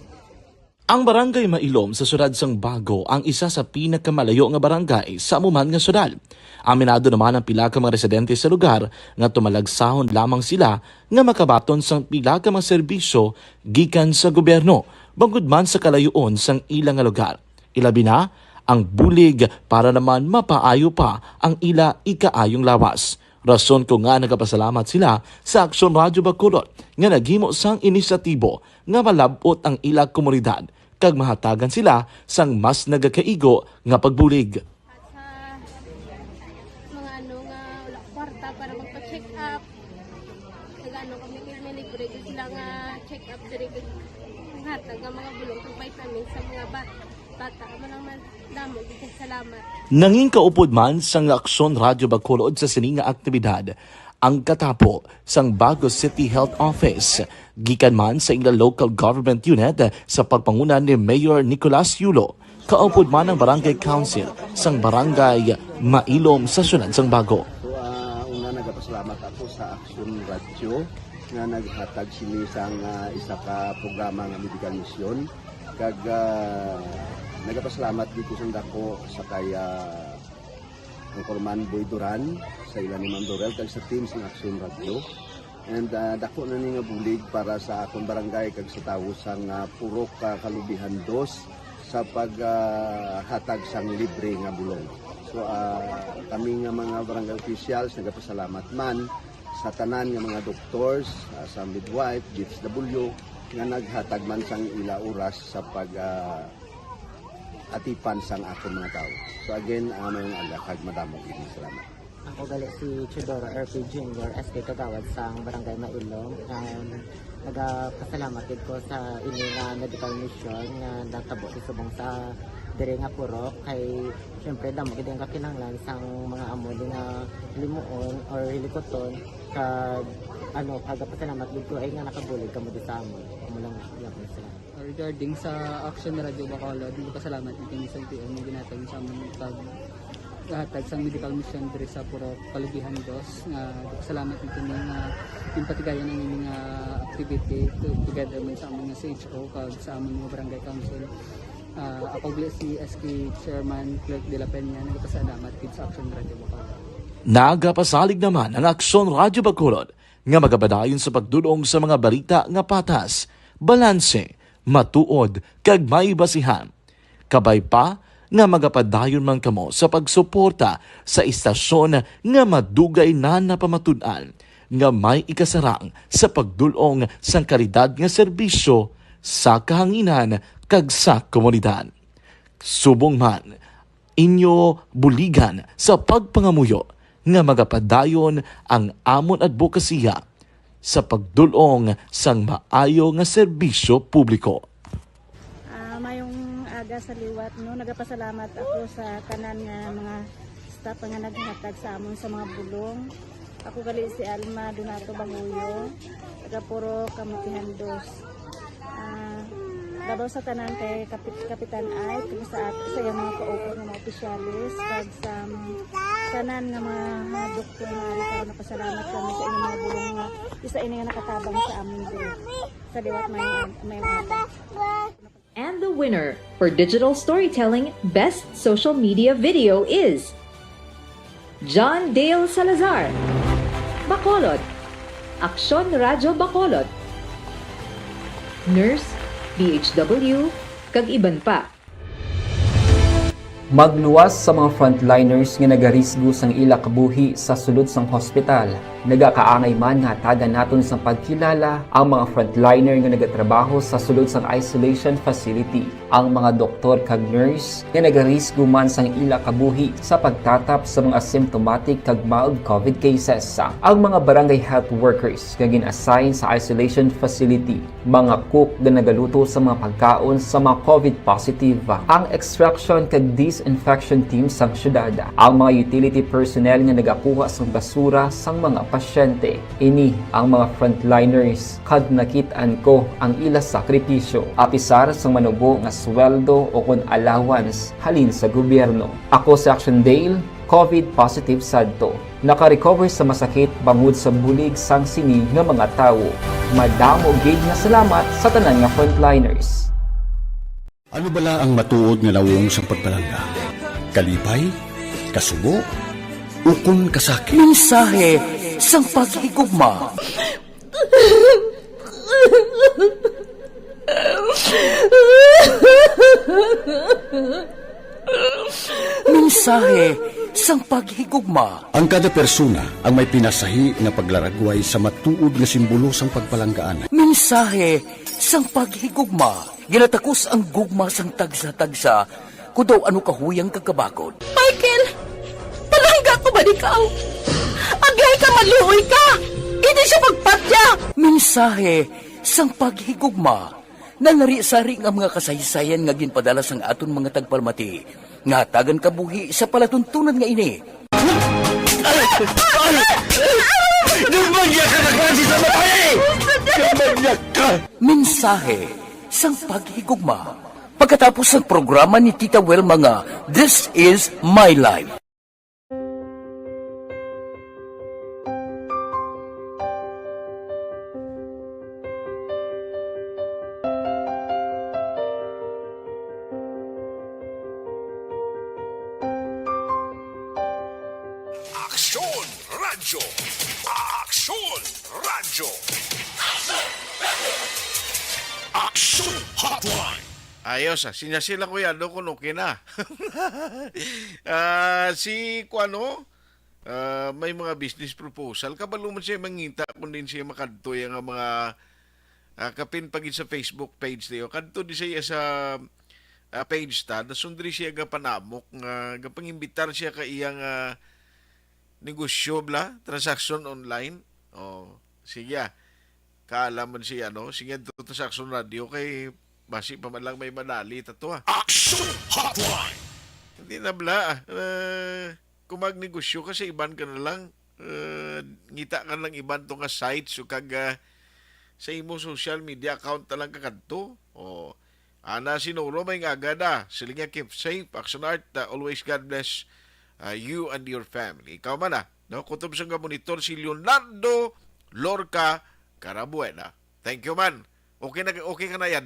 Ang Barangay Mailom sa syudad sang Bago ang isa sa pinakamalayo nga barangay sa amuman nga syudad. Aminado naman ang pila ka mga residente sa lugar nga tumalagsahon lamang sila nga makabaton sang pila ka mga serbisyo gikan sa gobyerno bangod man sa kalayoon sang ilang nga lugar. Ilabi na ang bulig para naman mapaayo pa ang ila ikaayong lawas. Rason ko nga nagapasalamat sila sa Aksyon Radyo Bacolod nga naghimo sang inisyatibo nga malabot ang ila komunidad kag mahatagan sila sang mas nagakaigo nga pagbulig. Mga ano nga wala kwarta para magpa-check up. Nagano kami may libre sila nga check up diri hatag ang mga bulong kag vitamin sa mga bata man damo gid salamat. Nanging kaupod man sang Aksyon Radyo Bacolod sa sining nga aktibidad ang katapo sang Bago City Health Office gikan man sa ila local government unit sa pagpangunan ni Mayor Nicolas Yulo. Kaupod man ang Barangay Council sang Barangay Mailom sa syudad sang Bago. So una nagapasalamat nagapasalamat ako sa Action Radio nga naghatag sini sang isa ka programa nga medical mission kag nagapasalamat dito sa dako sa kaya ang Corman Boy Duran sa ilan ni Ma'am Dorel kag sa team sa Action Radio and dako na ni nga bulig para sa akong barangay kag sa tawo sang Purok Kalubihan 2 sa paghatag sang libre nga bulong. So kami nga mga barangay officials nagapasalamat man sa tanan nga mga doctors, sa midwife, DSW nga naghatag man sang ila oras sa pag atipan sang akong mga tao. So again, mayong alakag madamong ini salamat. Ako gali si Chidoro RP Jr. SK Kagawad sa Barangay Mailong. Nagapasalamat din ko sa ini nga medical mission nga natabo sa subong sa diri nga Purok kay syempre damo gid ang kakinahanglan sang mga amo nga limuon or hilikoton kag pagapasalamat dito ay nga nakabulig kamo di sa amon. Amo lang sila. Regarding sa Action Radio Bacolod, pasalamat din sa TM nga ginatag sa amon paghatag sa medical mission diri sa Purok Kalubihan 2 nga salamat dito nga yung patigayon ng inyong activity together man sa amon nga CHO kag sa amon nga barangay council. Ako si SK Chairman Clerk de la Peña nagpasalamat din sa Action Radio Bacolod. Nagapasalig naman ang Action Radio Bacolod nga magabadayon sa pagdulong sa mga balita nga patas, balanse, matuod, kag may basihan. Kabay pa nga magapadayon man kamo sa pagsuporta sa istasyon nga madugay na napamatud-an nga may ikasarang sa pagdulong sang kalidad nga serbisyo sa kahanginan kag sa komunidad. Subong man, inyo buligan sa pagpangamuyo nga magapadayon ang amon advokasya sa pagdulong sang maayo nga serbisyo publiko. Mayong aga sa liwat no, nagapasalamat ako sa tanan nga mga staff nga naghatag sa amon sa mga bulong. Ako gali si Alma Donato Banguyo, taga Purok Kamutihan 2. Babaw sa tanan kay Kapitan Ay, kung sa yung mga kaupo ng mga opisyalis, kag sa tanan nga mga doktor nga rin napasalamat kami sa inyong mga bulong nga isa ini nga nakatabang sa amin din. Sa liwat may mga. And the winner for Digital Storytelling Best Social Media Video is John Dale Salazar, Bacolod, Action Radio Bacolod, Nurse BHW, kag iban pa. Magluwas sa mga frontliners nga nagarisgo sang ila kabuhi sa sulod sang hospital. Nagakaangay man nga hatagan naton sa pagkilala ang mga frontliner nga nagatrabaho sa sulod sang isolation facility. Ang mga doktor kag nurse nga nagarisgo man sang ila kabuhi sa pagtatap sa mga asymptomatic kag mild COVID cases. Ang mga barangay health workers nga gin-assign sa isolation facility, mga cook nga nagaluto sa mga pagkaon sa mga COVID positive, ang extraction kag disinfection team sang syudad, ang mga utility personnel nga nagakuha sang basura sang mga pasyente. Ini ang mga frontliners kad nakitaan ko ang ila sakripisyo apisar sang manubo nga sweldo o kun allowance halin sa gobyerno. Ako sa Action Dale, COVID positive sadto. Naka-recover sa masakit bangod sa bulig sang sini nga mga tawo. Madamo gid nga salamat sa tanan nga frontliners. Ano bala ang matuod nga lawong sa pagpalangga? Kalipay? Kasubo? Ukon kasakit? Mensahe sang paghigugma. Mensahe sang paghigugma. Ang kada persona ang may pinasahi nga paglaragway sa matuod nga simbolo sang pagpalanggaan. Mensahe sang paghigugma. Ginatakos ang gugma sang tagsa-tagsa kudaw ano kahuyang kagabakod. Michael! Palangga ko ba di ka? Agay ka, maluoy ka! Hindi siya pagpadya! Mensahe sang paghigugma. Nalari-sari ang mga kasaysayan nga ginpadala sang aton mga tagpalmati. Nga tagan kabuhi sa palatuntunan nga ini. Nagmagyak ka na klase sa matay! Nagmagyak ka! Mensahe sang paghigugma. Pagkatapos ng programa ni Tita Welma nga, This is My Life. Radyo. Aksyon Radyo. Aksyon Hotline. Ayos sinya sila kuya, do ko okay na. Si Kuano, may mga business proposal. Kabalo man siya mangita kung din siya makadto yung mga kapin pagin sa Facebook page niyo. Kadto di siya sa page ta, nasundri siya ga panamok nga gapangimbitar siya ka iyang negosyo bla, transaction online. Sige. Kaalaman siya sige to transaction radio kay basi pa man lang may manali tato Action Hotline. Hindi na bla. Kung magnegosyo ka sa iban ka na lang, ngita ka lang iban to nga sites o kag sa imo social media account na lang kakadto. Ana sinuro may nga agada. Sila nga keep safe. Action Art, always God bless you and your family. Ikaw man kutob sa nga monitor si Leonardo Lorca Carabuena. Thank you man. Okay ka na yan,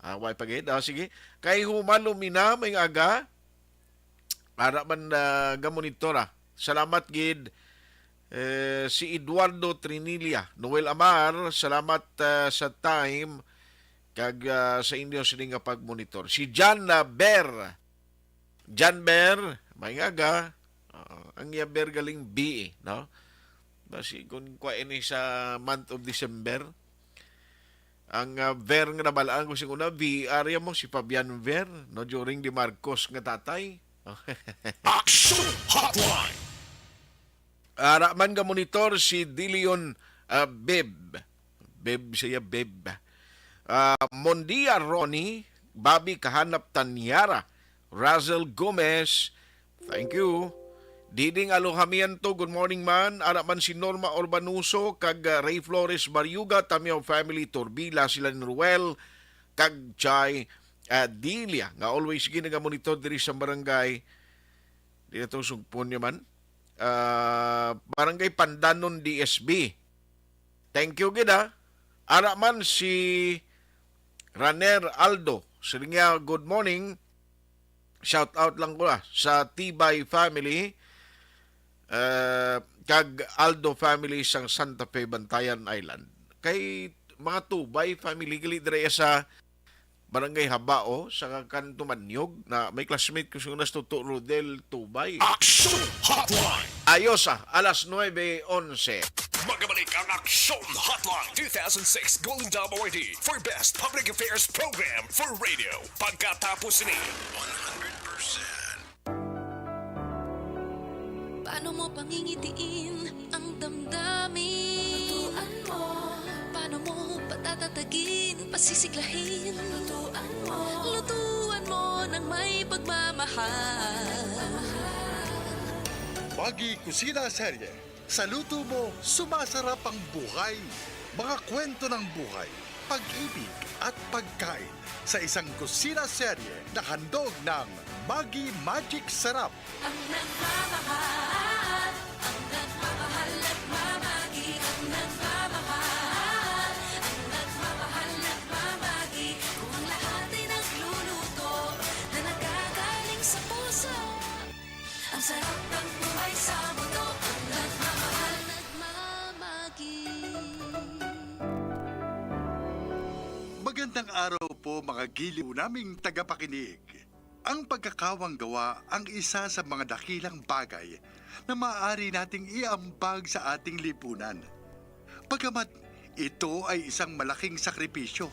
Way pagid. Sige. Kay humalumina may aga. Para man gamonitor. Salamat gid. Si Eduardo Trinilia. Noel Amar. Salamat sa time. Kag sa inyo sila nga pagmonitor. Si John Ber. John Ber. May aga. Ang Ber galing B. No? Basi kung kuwain sa month of December. Ang Ver nga nabalaan ko siguna, area mo si Fabian Ver, during di Marcos nga tatay. Action Hotline. Araman nga monitor si Dilion Beb. Beb siya, Beb. Mondia Ronnie, Bobby Kahanap Tanyara, Razel Gomez, thank you. Diding Alohamiento, good morning man. Araman si Norma Orbanuso, kag Ray Flores Bariuga, Tamiao Family Torbila, sila ni Ruel, kag Chay Dilia. Nga always ginagamonitor diri sa barangay. Di na itong sugpon niya man. Barangay Pandanon DSB. Thank you gida. Araman si Raner Aldo. Sila nga, good morning. Shout out lang ko sa Tibay Family. Kag Aldo family sang Santa Fe, Bantayan Island. Kay mga Tubay family gali dire sa Barangay Habao sa Kanto Manyog na may classmate ko sa Tuto Rodel Tubay. Action Hotline. Ayos alas 9:11. Magabalik ang Action Hotline 2006 Golden Dome Award for Best Public Affairs Program for Radio. Pagkatapos ni 100%. Paano mo pangingitiin ang damdamin? Lutuan mo. Paano mo patatatagin, pasisiglahin? Lutuan mo ng may pagmamahal. Magi Kusina Serye. Sa luto mo, sumasarap ang buhay. Mga kwento ng buhay, pag-ibig at pagkain sa isang kusina serye na handog ng Maggi Magic Sarap. Ang nagmamahal, ang nagmamahal at mamagi, ang nagmamahal, ang nagmamahal at mamagi. Kung ang lahat ay nagluluto na nagagaling sa puso, ang sarap ng buhay sa mundo, ang nagmamahal, nagmamagi. Magandang araw po mga giliw naming tagapakinig. Ang pagkakawang gawa ang isa sa mga dakilang bagay na maaari nating iambag sa ating lipunan. Pagamat ito ay isang malaking sakripisyo,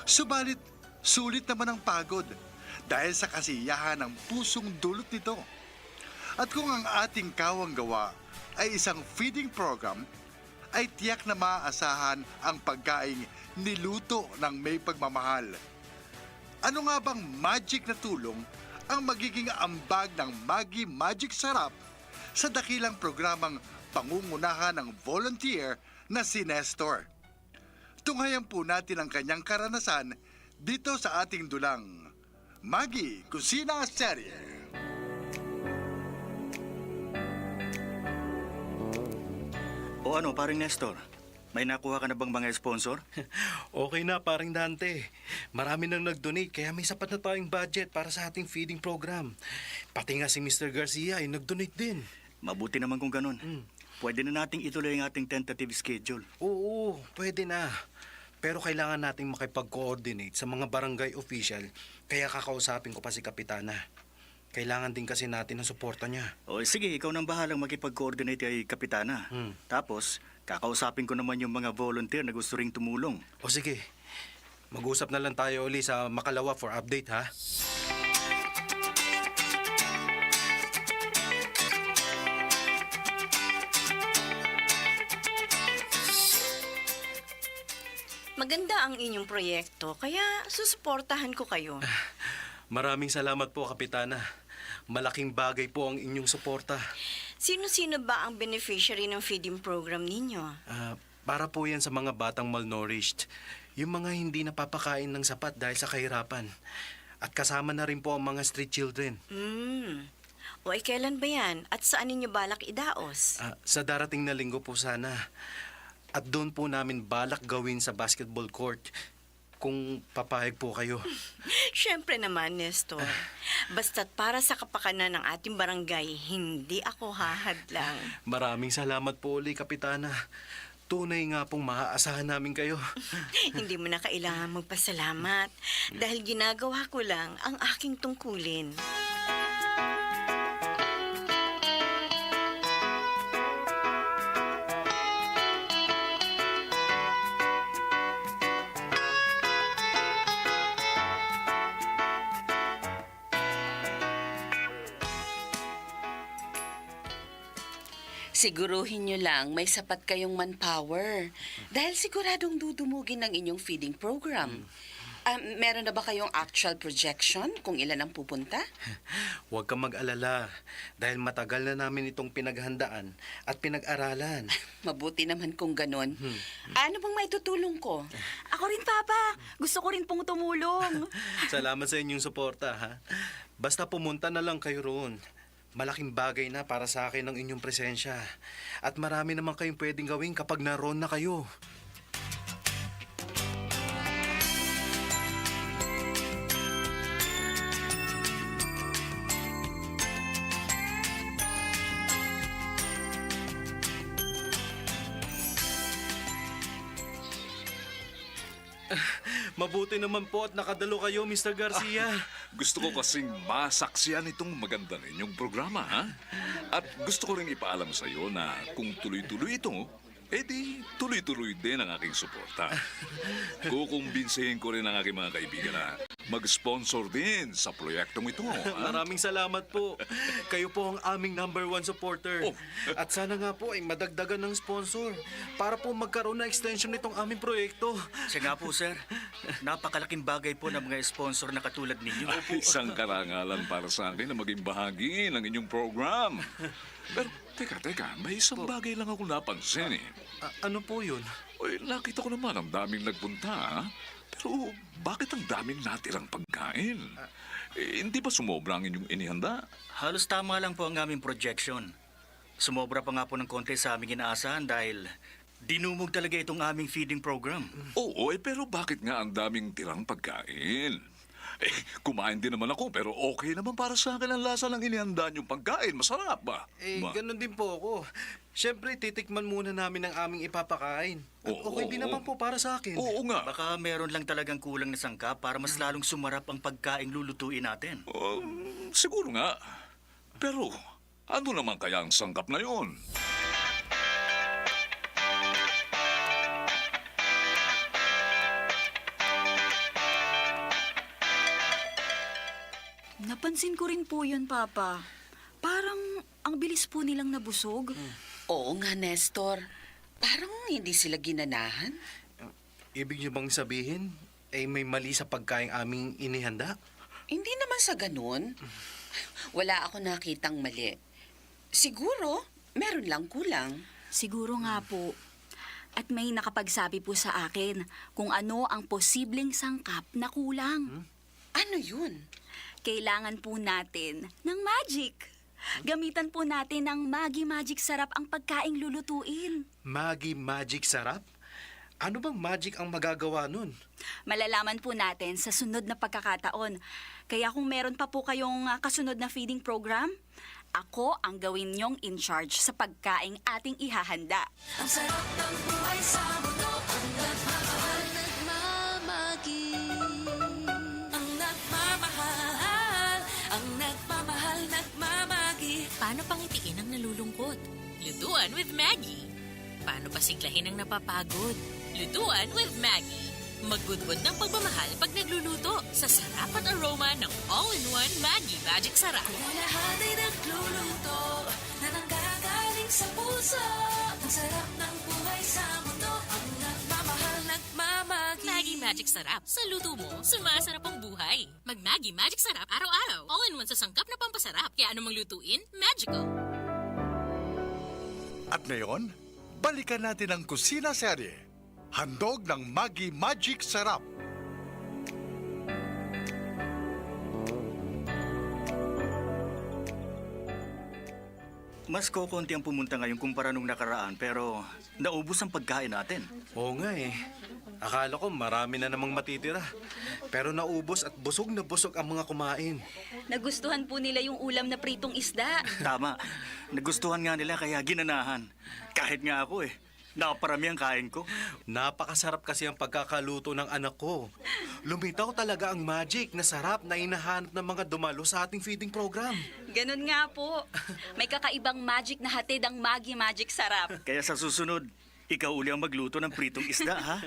subalit sulit naman ang pagod dahil sa kasiyahan ng pusong dulot nito. At kung ang ating kawang gawa ay isang feeding program, ay tiyak na maaasahan ang pagkaing niluto ng may pagmamahal. Ano nga bang magic na tulong ang magiging ambag ng Maggi Magic Sarap sa dakilang programang pangungunahan ng volunteer na si Nestor? Tunghayan po natin ang kanyang karanasan dito sa ating dulang Maggi Kusina Serye. O ano, paring Nestor? May nakuha ka na bang mga sponsor? Okay na, paring Dante. Marami nang nag-donate kaya may sapat na tayong budget para sa ating feeding program. Pati nga si Mr. Garcia ay nag-donate din. Mabuti naman kung ganun. Pwede na nating ituloy ang ating tentative schedule. Oo, pwede na. Pero kailangan nating makipag-coordinate sa mga barangay official, kaya kakausapin ko pa si Kapitana. Kailangan din kasi natin ng suporta niya. O sige, ikaw nang bahalang makipag-coordinate kay Kapitana. Tapos, kakausapin ko naman yung mga volunteer na gusto ring tumulong. O sige, mag-usap na lang tayo uli sa Makalawa for update, ha? Maganda ang inyong proyekto, kaya susuportahan ko kayo. Maraming salamat po, Kapitana. Malaking bagay po ang inyong suporta. Sino-sino ba ang beneficiary ng feeding program ninyo? Para po yan sa mga batang malnourished. Yung mga hindi napapakain ng sapat dahil sa kahirapan. At kasama na rin po ang mga street children. O ay kailan ba yan? At saan ninyo balak idaos? Sa darating na linggo po sana. At doon po namin balak gawin sa basketball court kung papayag po kayo. Siyempre naman, Nestor. Basta't para sa kapakanan ng ating barangay, hindi ako hahadlang. Maraming salamat po uli, Kapitana. Tunay nga pong maaasahan namin kayo. Hindi mo na kailangan magpasalamat dahil ginagawa ko lang ang aking tungkulin. Siguruhin nyo lang may sapat kayong manpower dahil siguradong dudumugin ng inyong feeding program. Meron na ba kayong actual projection kung ilan ang pupunta? Huwag kang mag-alala dahil matagal na namin itong pinaghandaan at pinag-aralan. Mabuti naman kung ganun. Ano bang maitutulong ko? Ako rin, Papa. Gusto ko rin pong tumulong. Salamat sa inyong suporta, ha? Basta pumunta na lang kayo roon. Malaking bagay na para sa akin ang inyong presensya. At marami naman kayong pwedeng gawin kapag naroon na kayo. Mabuti naman po at nakadalo kayo, Mr. Garcia. Gusto ko kasing masaksiyan itong maganda ninyong programa, ha? At gusto ko rin ipaalam sa iyo na kung tuloy-tuloy ito, di tuloy-tuloy din ang aking suporta. Kukumbinsihin ko rin ang aking mga kaibigan na mag-sponsor din sa proyektong ito. Ha? Maraming salamat po. Kayo po ang aming #1 supporter. At sana nga po ay madagdagan ng sponsor para po magkaroon na extension nitong aming proyekto. Siya nga po, sir. Napakalaking bagay po ng mga sponsor na katulad ninyo. Isang karangalan para sa akin na maging bahagi ng inyong program. Pero, teka, may isang bagay lang ako napansin eh. Ano po yun? Uy, nakita ko naman ang daming nagpunta, ha? Pero bakit ang daming natirang pagkain? Hindi ba sumobra ang inyong inihanda? Halos tama lang po ang aming projection. Sumobra pa nga po ng konti sa aming inaasahan dahil dinumog talaga itong aming feeding program. Oo, pero bakit nga ang daming tirang pagkain? Kumain din naman ako, pero okay naman para sa akin ang lasa ng inihanda niyong pagkain. Masarap ba? Ganun din po ako. Siyempre, titikman muna namin ang aming ipapakain. At okay din naman po para sa akin. Oo nga. Baka meron lang talagang kulang na sangkap para mas lalong sumarap ang pagkain lulutuin natin. Siguro nga. Pero, ano naman kaya ang sangkap na yon? Napansin ko rin po yun, Papa. Parang ang bilis po nilang nabusog. Oo nga, Nestor. Parang hindi sila ginanahan. Ibig niyo bang sabihin, may mali sa pagkain aming inihanda? Hindi naman sa ganun. Wala ako nakitang mali. Siguro, meron lang kulang. Siguro nga po. At may nakapagsabi po sa akin kung ano ang posibleng sangkap na kulang. Ano yun? Kailangan po natin ng magic. Gamitan po natin ng Maggi Magic Sarap ang pagkaing lulutuin. Maggi Magic Sarap? Ano bang magic ang magagawa nun? Malalaman po natin sa sunod na pagkakataon. Kaya kung meron pa po kayong kasunod na feeding program, Ako ang gawin niyong in charge sa pagkaing ating ihahanda. Ang sarap ng buhay sa mundo, ang nagmamahal, nagmamagi. Ang nagmamahal, ang nagmamahal, nagmamagi. Paano pangitiin ang nalulungkot? Lutuan with Maggie. Paano pasiglahin ang napapagod? Lutuan with Maggie. Magbudbud ng pagmamahal pag nagluluto sa sarap at aroma ng all-in-one Maggie Magic Sarap. Kung lahat ay nagluluto na nanggagaling sa puso, ang sarap ng buhay sa mundo, ang nagmamahal, nagmamagi. Maggie Magic Sarap. Sa luto mo, sumasarap ang buhay. Mag-Maggie Magic Sarap araw-araw. All-in-one sa sangkap na pampasarap. Kaya anumang lutuin, magical. At ngayon, balikan natin ang kusina serye. Handog ng Maggi Magic Sarap. Mas kokonti ang pumunta ngayon kumpara nung nakaraan pero naubos ang pagkain natin. Oo nga eh. Akala ko marami na namang matitira. Pero naubos at busog na busog ang mga kumain. Nagustuhan po nila yung ulam na pritong isda. Tama. Nagustuhan nga nila kaya ginanahan. Kahit nga ako eh. Nakaparami ang kain ko. Napakasarap kasi ang pagkakaluto ng anak ko. Lumitaw talaga ang magic na sarap na hinahanap ng mga dumalo sa ating feeding program. Ganun nga po. May kakaibang magic na hatid ang Maggi Magic Sarap. Kaya sa susunod, ikaw uli ang magluto ng pritong isda, ha?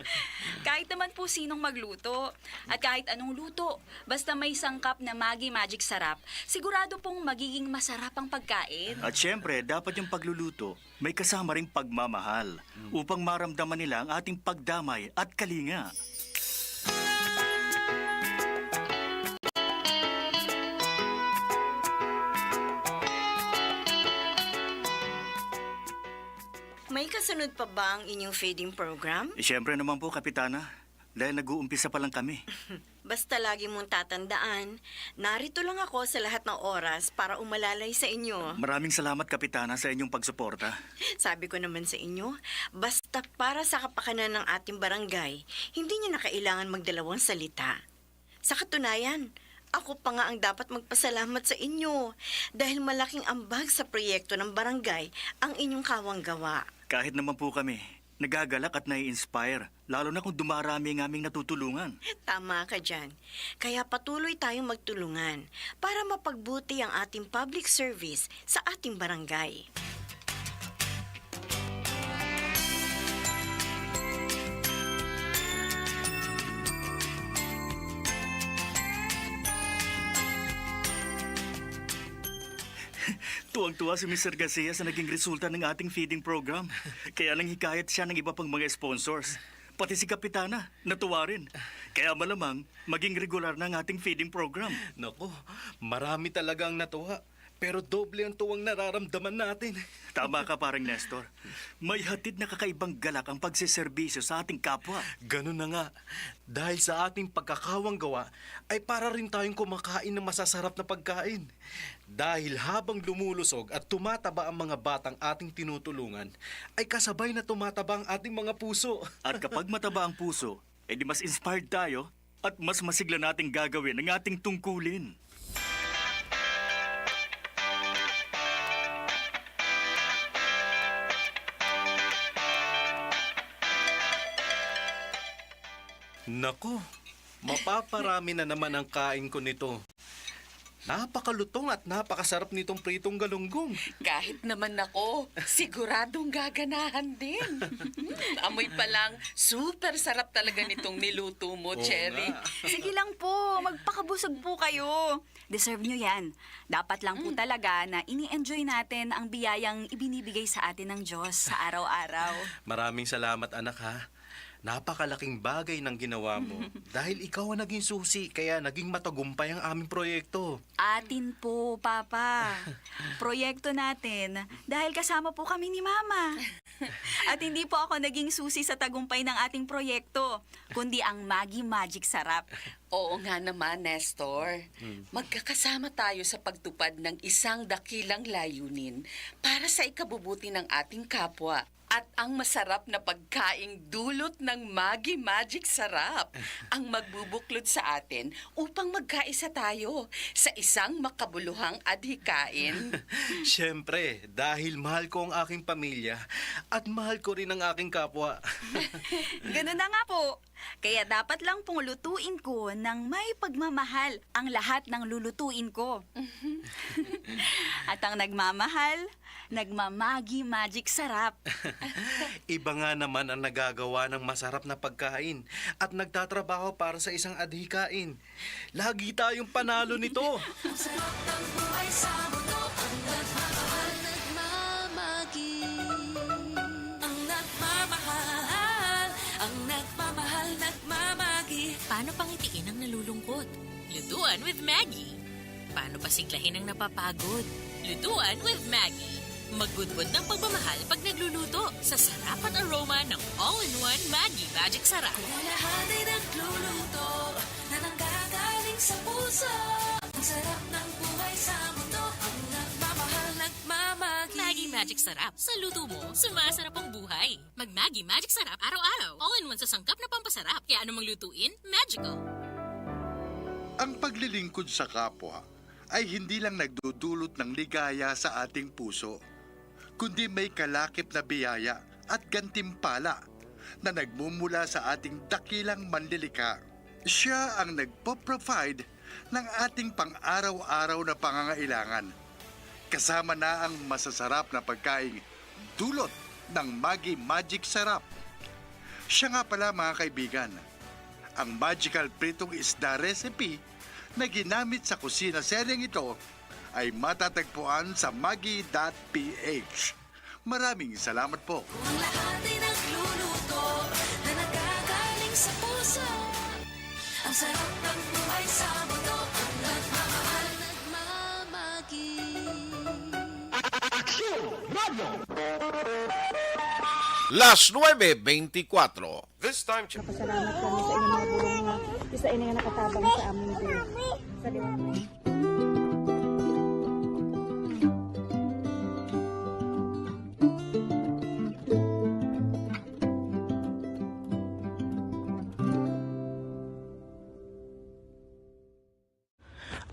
Kahit naman po sinong magluto. At kahit anong luto, basta may sangkap na Maggi Magic Sarap, sigurado pong magiging masarap ang pagkain. At syempre, dapat yung pagluluto, may kasama ring pagmamahal upang maramdaman nila ang ating pagdamay at kalinga. May kasunod pa ba ang inyong feeding program? Syempre naman po, Kapitana. Dahil nag-uumpisa pa lang kami. Basta lagi mong tatandaan, narito lang ako sa lahat ng oras para umalalay sa inyo. Maraming salamat, Kapitana, sa inyong pagsuporta. Sabi ko naman sa inyo, basta para sa kapakanan ng ating barangay, hindi niyo na kailangan magdalawang salita. Sa katunayan, ako pa nga ang dapat magpasalamat sa inyo dahil malaking ambag sa proyekto ng barangay ang inyong kawang gawa. Kahit naman po kami, nagagalak at nai-inspire, lalo na kung dumarami ang aming natutulungan. Tama ka dyan. Kaya patuloy tayong magtulungan para mapagbuti ang ating public service sa ating barangay. Tuwang-tuwa si Mr. Garcia sa naging resulta ng ating feeding program. Kaya nang hikayat siya ng iba pang mga sponsors. Pati si Kapitana, natuwa rin. Kaya malamang, maging regular na ang ating feeding program. Nako, marami talagang natuwa. Pero doble ang tuwang nararamdaman natin. Tama ka, parang Nestor. May hatid na kakaibang galak ang pagsiservisyo sa ating kapwa. Ganun na nga. Dahil sa ating pagkakawang gawa, ay para rin tayong kumakain ng masasarap na pagkain. Dahil habang lumulusog at tumataba ang mga batang ating tinutulungan, ay kasabay na tumataba ang ating mga puso. At kapag mataba ang puso, edi mas inspired tayo at mas masigla nating gagawin ang ating tungkulin. Nako, mapaparami na naman ang kain ko nito. Napakalutong at napakasarap nitong pritong galunggong. Kahit naman ako, siguradong gaganahan din. Amoy pa lang, super sarap talaga nitong niluto mo, Cherry. Sige lang po, magpakabusog po kayo. Deserve nyo yan. Dapat lang po talaga na ini-enjoy natin ang biyayang ibinibigay sa atin ng Diyos sa araw-araw. Maraming salamat, anak, ha? Napakalaking bagay ng ginawa mo. Dahil ikaw ang naging susi, kaya naging matagumpay ang aming proyekto. Atin po, Papa. Proyekto natin dahil kasama po kami ni Mama. At hindi po ako naging susi sa tagumpay ng ating proyekto, kundi ang Maggi Magic Sarap. Oo nga naman, Nestor. Magkakasama tayo sa pagtupad ng isang dakilang layunin para sa ikabubuti ng ating kapwa. At ang masarap na pagkaing dulot ng Maggi Magic Sarap ang magbubuklod sa atin upang magkaisa tayo sa isang makabuluhang adhikain. Siyempre, dahil mahal ko ang aking pamilya at mahal ko rin ang aking kapwa. Ganun na nga po. Kaya dapat lang pong lutuin ko ng may pagmamahal ang lahat ng lulutuin ko. At ang nagmamahal, nagmamagi magic sarap. Iba nga naman ang nagagawa ng masarap na pagkain at nagtatrabaho para sa isang adhikain. Lagi tayong panalo nito. Ang sarap ng buhay sa mundo. Ang nagmamahal, nagmamagi. Ang nagmamahal, ang nagmamahal, nagmamagi. Paano pangitiin ang nalulungkot? Lutuan with Maggie. Paano pasiglahin ang napapagod? Lutuan with Maggie. Magbudbud ng pagmamahal pag nagluluto sa sarap at aroma ng all-in-one Maggi Magic Sarap. Kung lahat ay nagluluto na nanggagaling sa puso. Ang sarap ng buhay sa mundo. Ang nagmamahal, nagmamagi. Maggi Magic Sarap. Sa luto mo, sumasarap ang buhay. Mag-Maggi Magic Sarap araw-araw. All-in-one sa sangkap na pampasarap. Kaya anumang lutuin, magical. Ang paglilingkod sa kapwa ay hindi lang nagdudulot ng ligaya sa ating puso, kundi may kalakip na biyaya at gantimpala na nagmumula sa ating dakilang manlilika. Siya ang nagpo-provide ng ating pang-araw-araw na pangangailangan. Kasama na ang masasarap na pagkain dulot ng Maggi Magic Sarap. Siya nga pala mga kaibigan, ang magical pritong isda recipe na ginamit sa kusina seryeng ito ay matatagpuan sa maggi.ph. Maraming salamat po. Kung lahat ay nagluluto na nagagaling sa puso. Ang sarap ng buhay sa mundo. Ang nagmamahal, nagmamagi. Las 9:24. This time, Pasalamat kami sa inyong mga bulong nga isa ini nga nakatabang sa amin din. Sa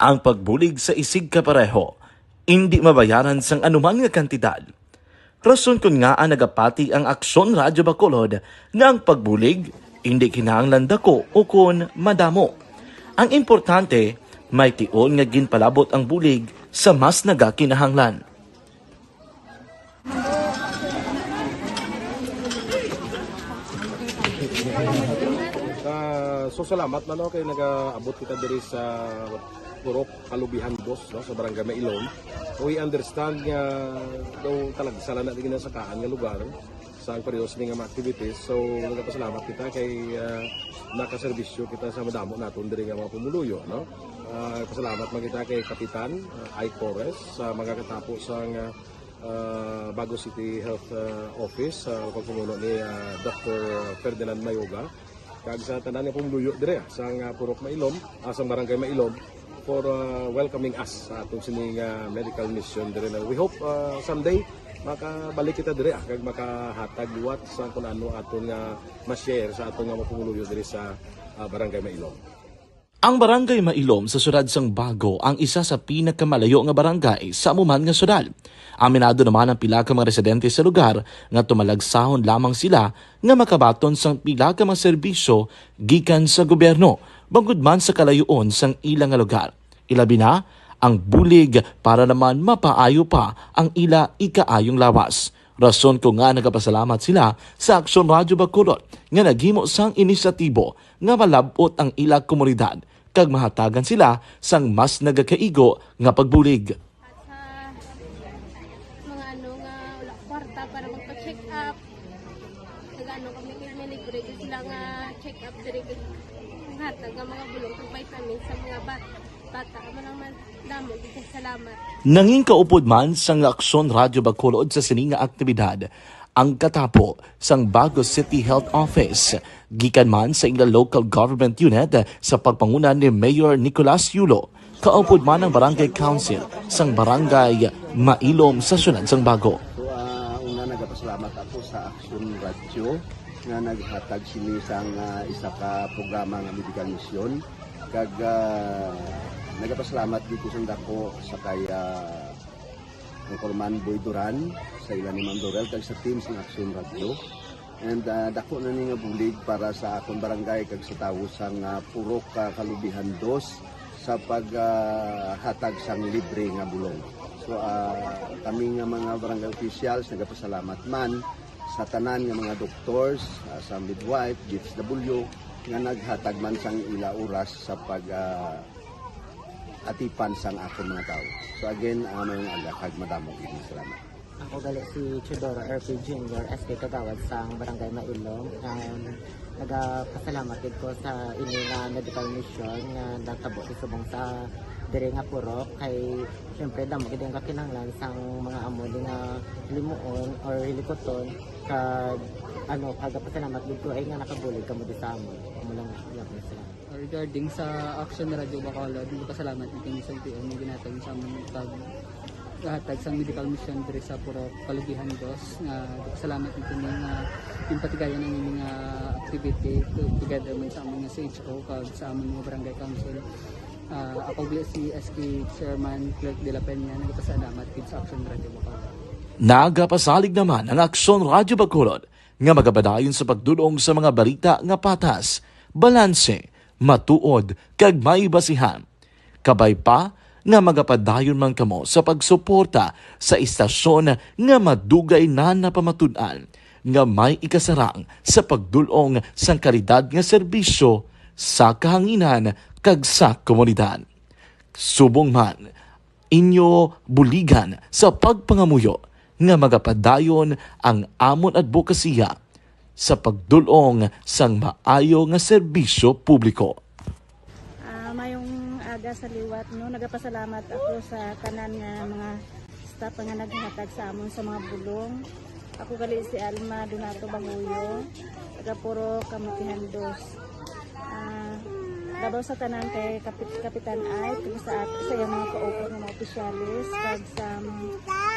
Ang pagbulig sa isig kapareho, hindi mabayaran sang anuman nga kantidad. Rason kun nga ang nagapati ang Aksyon Radyo Bacolod nga ang pagbulig hindi kinahanglan dako o kun madamo. Ang importante, may tion nga ginpalabot ang bulig sa mas nagakinahanglan. So salamat na no kay nagaabot kita diri sa Purok Kalubihan 2 no sa Barangay Mailom. We understand nga daw talaga sala na din sa kaan nga lugar sa periodos nga mga activities. So nagapasalamat kita kay nakaserbisyo kita sa madamo naton diri nga mga pumuluyo no. Pasalamat man kita kay Kapitan Ike Torres sa mga katapos sang Bago City Health Office sa pagpumuno ni Dr. Ferdinand Mayoga. Kag sa tanan nga pumuluyo dire sa Purok Mailom, sa Barangay Mailom for welcoming us sa atong sining medical mission dire. We hope someday makabalik kita dire kag makahatag liwat sa kun ano aton nga ma-share sa aton nga pumuluyo dire sa Barangay Mailom. Ang Barangay Mailom sa syudad sang Bago ang isa sa pinakamalayo nga barangay sa amuman nga syudad. Aminado naman ang pila ka mga residente sa lugar nga tumalagsahon lamang sila nga makabaton sang pila ka mga serbisyo gikan sa gobyerno bangod man sa kalayuon sang ilang nga lugar. Ilabi na ang bulig para naman mapaayo pa ang ila ikaayong lawas. Rason ko nga nagapasalamat sila sa Aksyon Radyo Bacolod nga naghimo sang inisyatibo nga malabot ang ila komunidad kag mahatagan sila sang mas nagakaigo nga pagbulig. Mga ano nga wala kwarta para magpa-check up. Nagano kami may libre sila nga check up diri hatag nga mga bulong kag vitamin sa mga bata. Man damo gid salamat. Nanging kaupod man sang Aksyon Radyo Bacolod sa sining nga aktibidad ang katapo sang Bago City Health Office gikan man sa ila local government unit sa pagpangunan ni Mayor Nicolas Yulo. Kaupod man ang Barangay Council sang Barangay Mailom sa syudad sang Bago. So una nagapasalamat nagapasalamat ako sa Action Radio nga naghatag sini sang isa ka programa nga medical mission kag nagapasalamat dito sa dako sa kaya ang Corman Boy Duran sa ilan ni Ma'am Dorel kag sa team sa Action Radio. And dako na ni nga bulig para sa akong barangay kag sa tawo sang purok kalubihan 2 sa paghatag sang libre nga bulong. So kami nga mga barangay officials nagapasalamat man sa tanan nga mga doctors, sa midwife, DSW nga naghatag man sang ila oras sa pag atipan sang akong mga tao. So again, mga alakag madamong ini salamat. Ako gali si Chidoro RP Jr. SK Kagawad sa Barangay Mailong. Nagapasalamat din ko sa ini nga medical mission nga natabo sa subong sa diri nga purok kay syempre damo gid ang kakinahanglan sang mga amo nga limuon or hilikoton kag pagapasalamat din ko ay nga nakabulig kamo di sa amon. Amo lang salamat. Regarding sa Action Radio Bacolod, nagapasalamat din sa PN nga ginatag sa amon hatag sa medical mission diri sa Purok Kalubihan 2 nga salamat dito nga yung patigayan ng mga activity together man sa among CHO kag sa among mga barangay council. Ako si SK Chairman Clerk de la Peña nagapasalamat din sa Action Radio Bacolod. Nagapasalig naman ang Action Radio Bacolod nga magabadayon sa pagdulong sa mga balita nga patas, balanse, matuod kag may basihan. Kabay pa nga magapadayon man kamo sa pagsuporta sa istasyon nga madugay na napamatud-an nga may ikasarang sa pagdulong sang kalidad nga serbisyo sa kahanginan kag sa komunidad. Subong man, inyo buligan sa pagpangamuyo nga magapadayon ang amon advokasya sa pagdulong sang maayo nga serbisyo publiko. Mayong aga sa liwat no, nagapasalamat ako sa tanan nga mga staff nga naghatag sa amon sa mga bulong. Ako gali si Alma Donato Banguyo, taga Puro Kamutihan 2. Dabaw sa tanan kay Kapitan Ay, sa yung mga kaupon ng mga opisyalis, kag sa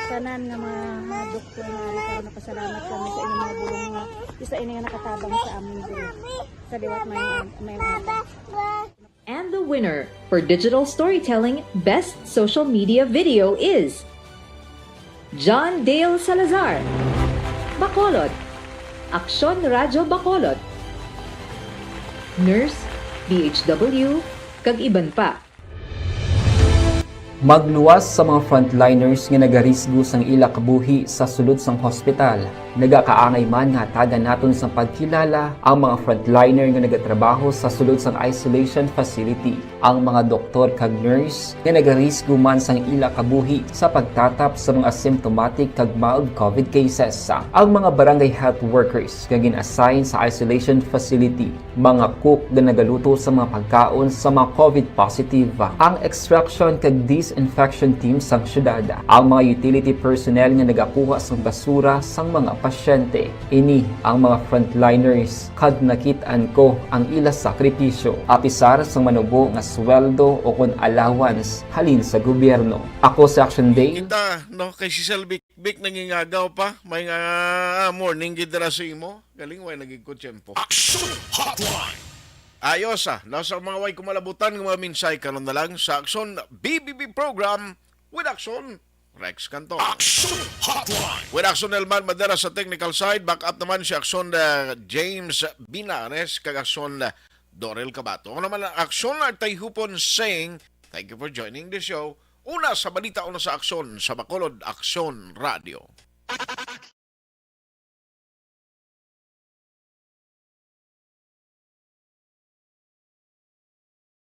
tanan nga mga doktor nga karon napasalamat kami sa inyong mga bulong nga isa ini nga nakatabang sa amin diri. Sa liwat may And the winner for Digital Storytelling Best Social Media Video is John Dale Salazar, Bacolod, Action Radio Bacolod, Nurse, DHW, kag iban pa. Magluwas sa mga frontliners nga nagarisgo sang ila kabuhi sa sulod sang hospital. Nagakaangay man nga hatagan naton sang pagkilala ang mga frontliner nga nagatrabaho sa sulod sang isolation facility. Ang mga doktor kag nurse nga nagarisgo man sang ila kabuhi sa pagtatap sa mga symptomatic kag mild COVID cases. Ang mga barangay health workers nga gin-assign sa isolation facility, mga cook nga nagaluto sa mga pagkaon sa mga COVID positive. Ang extraction kag disinfection team sang syudad, ang mga utility personnel nga nagakuha sang basura sang mga pasyente. Ini ang mga frontliners kad nakit-an ko ang ila sakripisyo apisar sang manubo nga sweldo o kun allowance halin sa gobyerno. Ako sa Action Day kita no kay si Selbik nangingagaw pa may nga morning gidra sa imo galing way nagigko tiyempo. Action Hotline. Ayos nasa mga way kumalabutan ng mga minsay karon na lang sa Action BBB program with Action Rex Canton. Action Hotline. With Action Elman Madera sa technical side, back up naman si Action James Binares kag Action Dorel Cabato. Ako naman ang Action Artay Hupon saying, thank you for joining the show. Una sa balita, una sa Action sa Bacolod Action Radio.